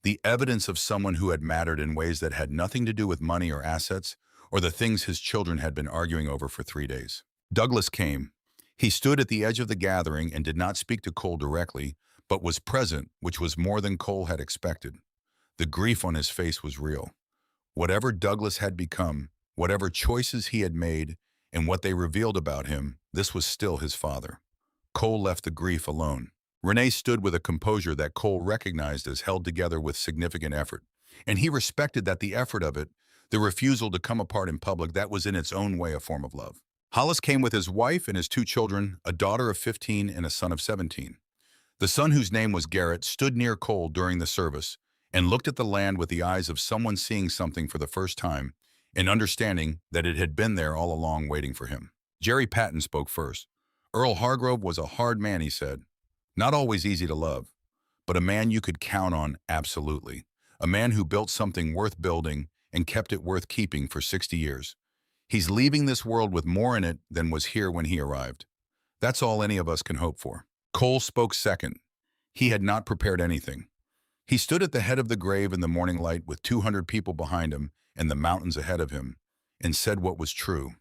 the evidence of someone who had mattered in ways that had nothing to do with money or assets, or the things his children had been arguing over for 3 days. Douglas came. He stood at the edge of the gathering and did not speak to Cole directly, but was present, which was more than Cole had expected. The grief on his face was real. Whatever Douglas had become, whatever choices he had made, and what they revealed about him, this was still his father. Cole left the grief alone. Renee stood with a composure that Cole recognized as held together with significant effort, and he respected that the effort of it, the refusal to come apart in public, that was in its own way a form of love. Hollis came with his wife and his 2 children, a daughter of 15 and a son of 17. The son, whose name was Garrett, stood near Cole during the service and looked at the land with the eyes of someone seeing something for the first time and understanding that it had been there all along waiting for him. Jerry Patton spoke first. Earl Hargrove was a hard man, he said. Not always easy to love, but a man you could count on absolutely. A man who built something worth building and kept it worth keeping for 60 years. He's leaving this world with more in it than was here when he arrived. That's all any of us can hope for. Cole spoke second. He had not prepared anything. He stood at the head of the grave in the morning light with 200 people behind him and the mountains ahead of him, and said what was true.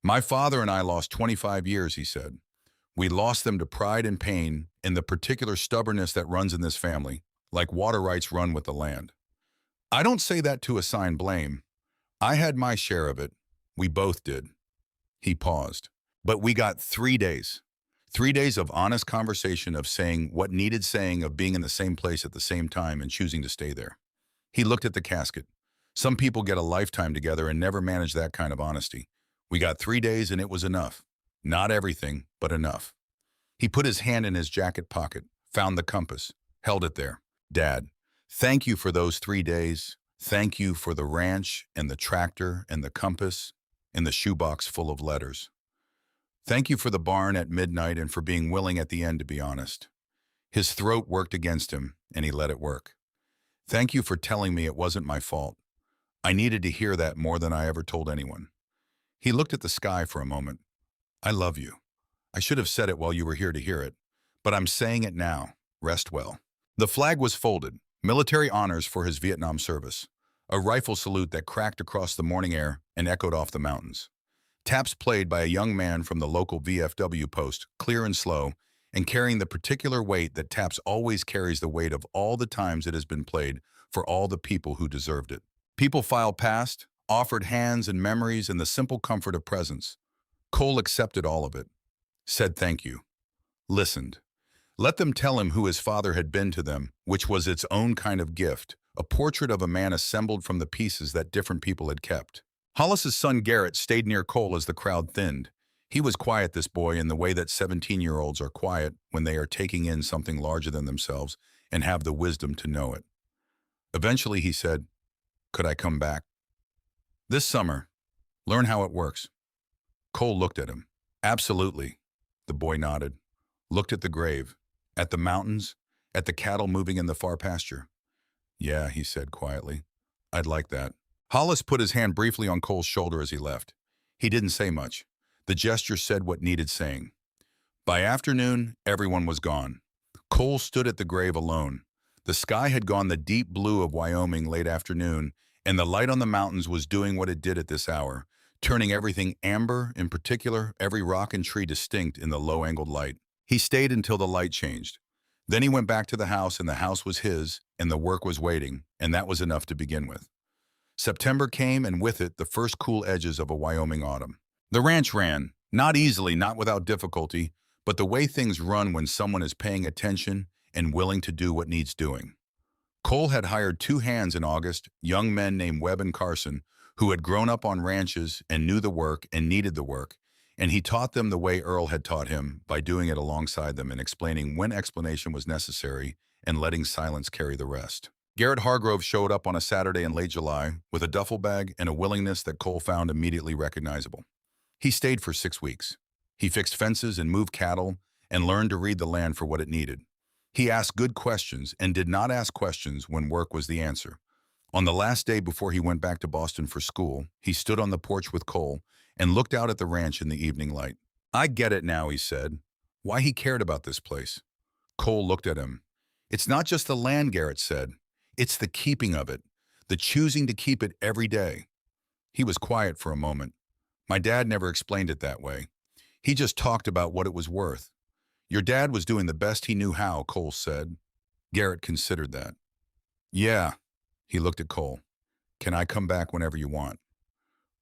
My father and I lost 25 years, he said. We lost them to pride and pain and the particular stubbornness that runs in this family, like water rights run with the land. I don't say that to assign blame. I had my share of it. We both did. He paused. But we got 3 days. 3 days of honest conversation, of saying what needed saying, of being in the same place at the same time and choosing to stay there. He looked at the casket. Some people get a lifetime together and never manage that kind of honesty. We got 3 days and it was enough. Not everything, but enough. He put his hand in his jacket pocket, found the compass, held it there. Dad, thank you for those 3 days. Thank you for the ranch and the tractor and the compass and the shoebox full of letters. Thank you for the barn at midnight and for being willing at the end to be honest. His throat worked against him, and he let it work. Thank you for telling me it wasn't my fault. I needed to hear that more than I ever told anyone. He looked at the sky for a moment. I love you. I should have said it while you were here to hear it, but I'm saying it now. Rest well. The flag was folded, military honors for his Vietnam service, a rifle salute that cracked across the morning air and echoed off the mountains. Taps played by a young man from the local VFW post, clear and slow, and carrying the particular weight that taps always carries, the weight of all the times it has been played for all the people who deserved it. People filed past, offered hands and memories and the simple comfort of presence. Cole accepted all of it, said thank you, listened. Let them tell him who his father had been to them, which was its own kind of gift, a portrait of a man assembled from the pieces that different people had kept. Hollis's son Garrett stayed near Cole as the crowd thinned. He was quiet, this boy, in the way that 17-year-olds are quiet when they are taking in something larger than themselves and have the wisdom to know it. Eventually he said, could I come back? This summer, learn how it works. Cole looked at him. Absolutely. The boy nodded, looked at the grave, at the mountains, at the cattle moving in the far pasture. Yeah, he said quietly. I'd like that. Hollis put his hand briefly on Cole's shoulder as he left. He didn't say much. The gesture said what needed saying. By afternoon, everyone was gone. Cole stood at the grave alone. The sky had gone the deep blue of Wyoming late afternoon, and the light on the mountains was doing what it did at this hour, turning everything amber, in particular, every rock and tree distinct in the low-angled light. He stayed until the light changed. Then he went back to the house, and the house was his, and the work was waiting, and that was enough to begin with. September came, and with it, the first cool edges of a Wyoming autumn. The ranch ran, not easily, not without difficulty, but the way things run when someone is paying attention and willing to do what needs doing. Cole had hired 2 hands in August, young men named Webb and Carson, who had grown up on ranches and knew the work and needed the work, and he taught them the way Earl had taught him, by doing it alongside them and explaining when explanation was necessary and letting silence carry the rest. Garrett Hargrove showed up on a Saturday in late July with a duffel bag and a willingness that Cole found immediately recognizable. He stayed for 6 weeks. He fixed fences and moved cattle and learned to read the land for what it needed. He asked good questions and did not ask questions when work was the answer. On the last day before he went back to Boston for school, he stood on the porch with Cole and looked out at the ranch in the evening light. "I get it now," he said. Why he cared about this place. Cole looked at him. "It's not just the land," Garrett said. "It's the keeping of it, the choosing to keep it every day." He was quiet for a moment. "My dad never explained it that way. He just talked about what it was worth." "Your dad was doing the best he knew how," Cole said. Garrett considered that. "Yeah." He looked at Cole. "Can I come back whenever you want?"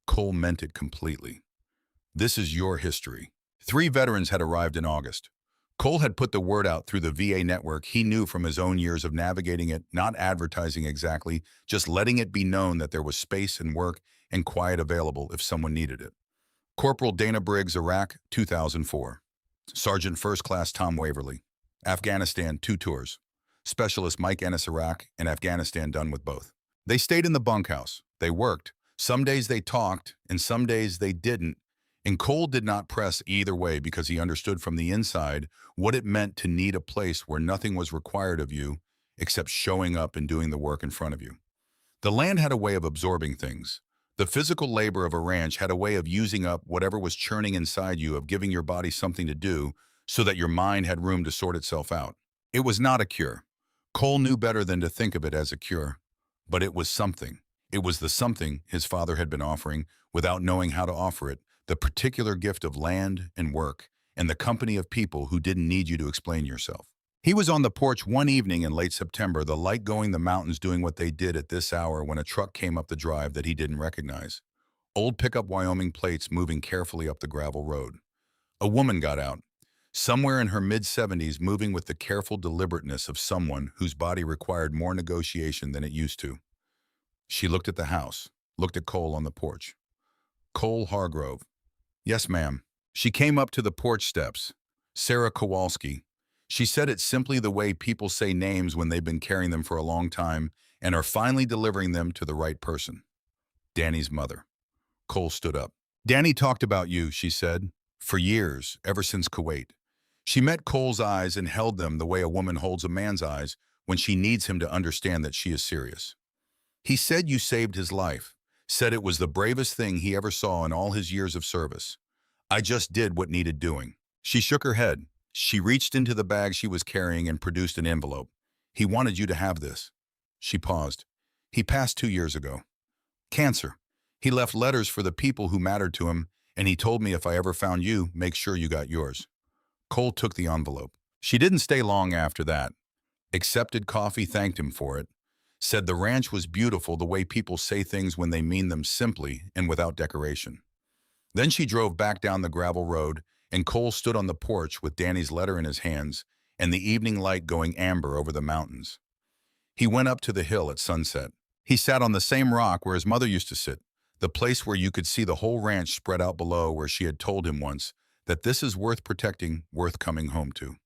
Cole meant it completely. "This is your history." 3 veterans had arrived in August. Cole had put the word out through the VA network he knew from his own years of navigating it, not advertising exactly, just letting it be known that there was space and work and quiet available if someone needed it. Corporal Dana Briggs, Iraq, 2004. Sergeant First Class Tom Waverly, Afghanistan, 2 tours. Specialist Mike Ennis, Iraq and Afghanistan, done with both. They stayed in the bunkhouse. They worked. Some days they talked, and some days they didn't. And Cole did not press either way because he understood from the inside what it meant to need a place where nothing was required of you except showing up and doing the work in front of you. The land had a way of absorbing things. The physical labor of a ranch had a way of using up whatever was churning inside you, of giving your body something to do so that your mind had room to sort itself out. It was not a cure. Cole knew better than to think of it as a cure, but it was something. It was the something his father had been offering without knowing how to offer it, the particular gift of land and work and the company of people who didn't need you to explain yourself. He was on the porch one evening in late September, the light going the mountains doing what they did at this hour, when a truck came up the drive that he didn't recognize. Old pickup Wyoming plates moving carefully up the gravel road. A woman got out, somewhere in her mid-70s, moving with the careful deliberateness of someone whose body required more negotiation than it used to. She looked at the house, looked at Cole on the porch. "Cole Hargrove." "Yes, ma'am." She came up to the porch steps. "Sarah Kowalski." She said it simply, the way people say names when they've been carrying them for a long time and are finally delivering them to the right person. "Danny's mother." Cole stood up. "Danny talked about you," she said, "for years, ever since Kuwait." She met Cole's eyes and held them the way a woman holds a man's eyes when she needs him to understand that she is serious. "He said you saved his life, said it was the bravest thing he ever saw in all his years of service. I just did what needed doing." She shook her head. She reached into the bag she was carrying and produced an envelope. "He wanted you to have this." She paused. "He passed 2 years ago. Cancer. He left letters for the people who mattered to him, and he told me if I ever found you, make sure you got yours." Cole took the envelope. She didn't stay long after that. Accepted coffee, thanked him for it. Said the ranch was beautiful, the way people say things when they mean them, simply and without decoration. Then she drove back down the gravel road, and Cole stood on the porch with Danny's letter in his hands and the evening light going amber over the mountains. He went up to the hill at sunset. He sat on the same rock where his mother used to sit, the place where you could see the whole ranch spread out below, where she had told him once that this is worth protecting, worth coming home to.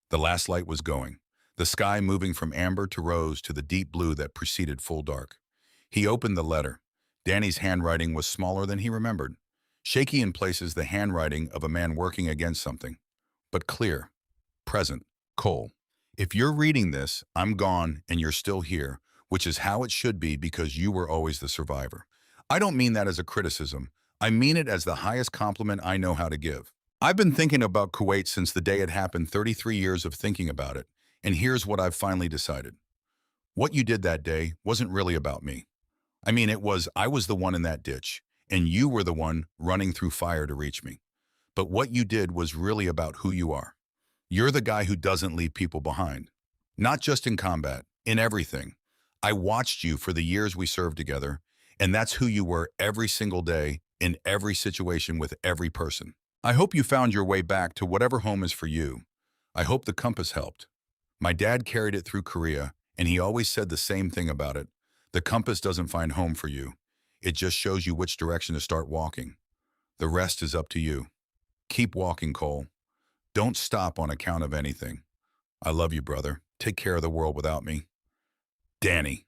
The last light was going, the sky moving from amber to rose to the deep blue that preceded full dark. He opened the letter. Danny's handwriting was smaller than he remembered, shaky in places, the handwriting of a man working against something, but clear, present. "Cole, if you're reading this, I'm gone and you're still here, which is how it should be because you were always the survivor. I don't mean that as a criticism. I mean it as the highest compliment I know how to give. I've been thinking about Kuwait since the day it happened, 33 years of thinking about it, and here's what I've finally decided. What you did that day wasn't really about me. I mean, I was the one in that ditch, and you were the one running through fire to reach me. But what you did was really about who you are. You're the guy who doesn't leave people behind. Not just in combat, in everything. I watched you for the years we served together, and that's who you were every single day, in every situation, with every person. I hope you found your way back to whatever home is for you. I hope the compass helped. My dad carried it through Korea, and he always said the same thing about it. The compass doesn't find home for you. It just shows you which direction to start walking. The rest is up to you. Keep walking, Cole. Don't stop on account of anything. I love you, brother. Take care of the world without me. Danny."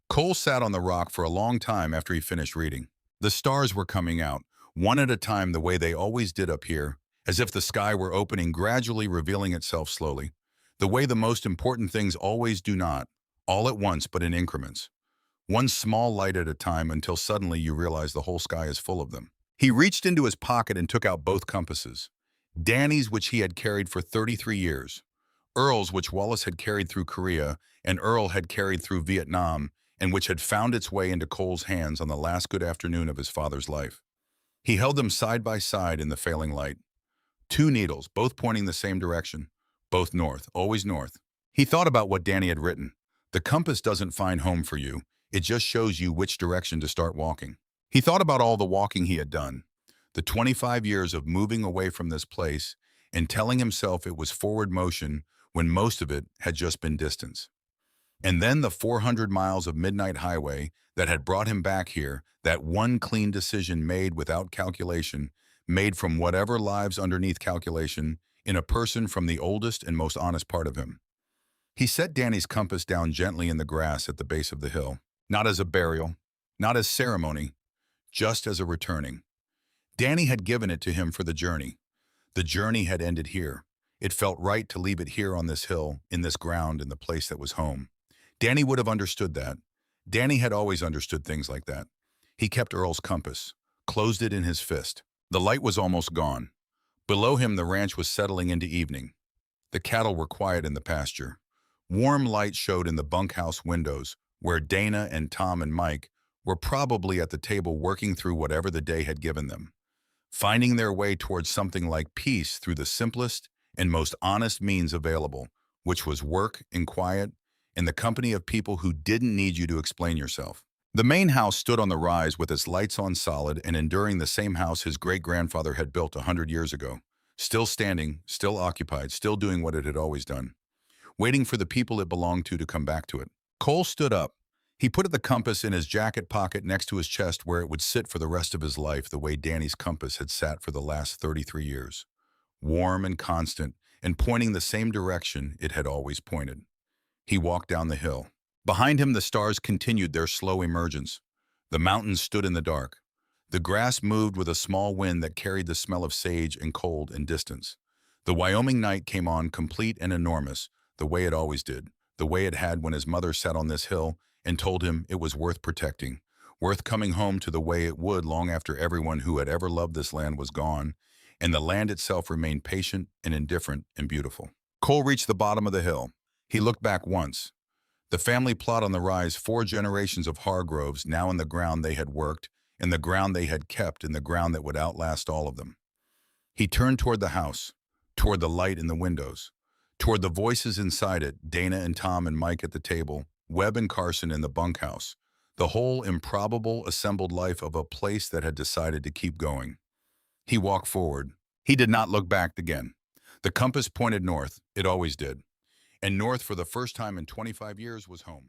Cole sat on the rock for a long time after he finished reading. The stars were coming out, one at a time, the way they always did up here, as if the sky were opening, gradually revealing itself slowly, the way the most important things always do, not all at once but in increments. One small light at a time, until suddenly you realize the whole sky is full of them. He reached into his pocket and took out both compasses. Danny's, which he had carried for 33 years. Earl's, which Wallace had carried through Korea, and Earl had carried through Vietnam, and which had found its way into Cole's hands on the last good afternoon of his father's life. He held them side by side in the failing light. Two needles, both pointing the same direction. Both north, always north. He thought about what Danny had written. The compass doesn't find home for you. It just shows you which direction to start walking. He thought about all the walking he had done. The 25 years of moving away from this place and telling himself it was forward motion when most of it had just been distance. And then the 400 miles of midnight highway that had brought him back here, that one clean decision made without calculation, made from whatever lives underneath calculation, in a person from the oldest and most honest part of him. He set Danny's compass down gently in the grass at the base of the hill, not as a burial, not as ceremony, just as a returning. Danny had given it to him for the journey. The journey had ended here. It felt right to leave it here on this hill, in this ground, in the place that was home. Danny would have understood that. Danny had always understood things like that. He kept Earl's compass, closed it in his fist. The light was almost gone. Below him, the ranch was settling into evening. The cattle were quiet in the pasture. Warm light showed in the bunkhouse windows, where Dana and Tom and Mike were probably at the table working through whatever the day had given them, finding their way towards something like peace through the simplest and most honest means available, which was work in quiet, in the company of people who didn't need you to explain yourself. The main house stood on the rise with its lights on solid and enduring, the same house his great-grandfather had built 100 years ago, still standing, still occupied, still doing what it had always done, waiting for the people it belonged to come back to it. Cole stood up. He put the compass in his jacket pocket next to his chest, where it would sit for the rest of his life, the way Danny's compass had sat for the last 33 years, warm and constant, and pointing the same direction it had always pointed. He walked down the hill. Behind him, the stars continued their slow emergence. The mountains stood in the dark. The grass moved with a small wind that carried the smell of sage and cold and distance. The Wyoming night came on, complete and enormous, the way it always did, the way it had when his mother sat on this hill and told him it was worth protecting, worth coming home to, the way it would long after everyone who had ever loved this land was gone, and the land itself remained patient and indifferent and beautiful. Cole reached the bottom of the hill. He looked back once. The family plot on the rise, 4 generations of Hargroves, now in the ground they had worked, in the ground they had kept, in the ground that would outlast all of them. He turned toward the house, toward the light in the windows, toward the voices inside it, Dana and Tom and Mike at the table, Webb and Carson in the bunkhouse, the whole improbable assembled life of a place that had decided to keep going. He walked forward. He did not look back again. The compass pointed north, it always did, and north for the first time in 25 years was home.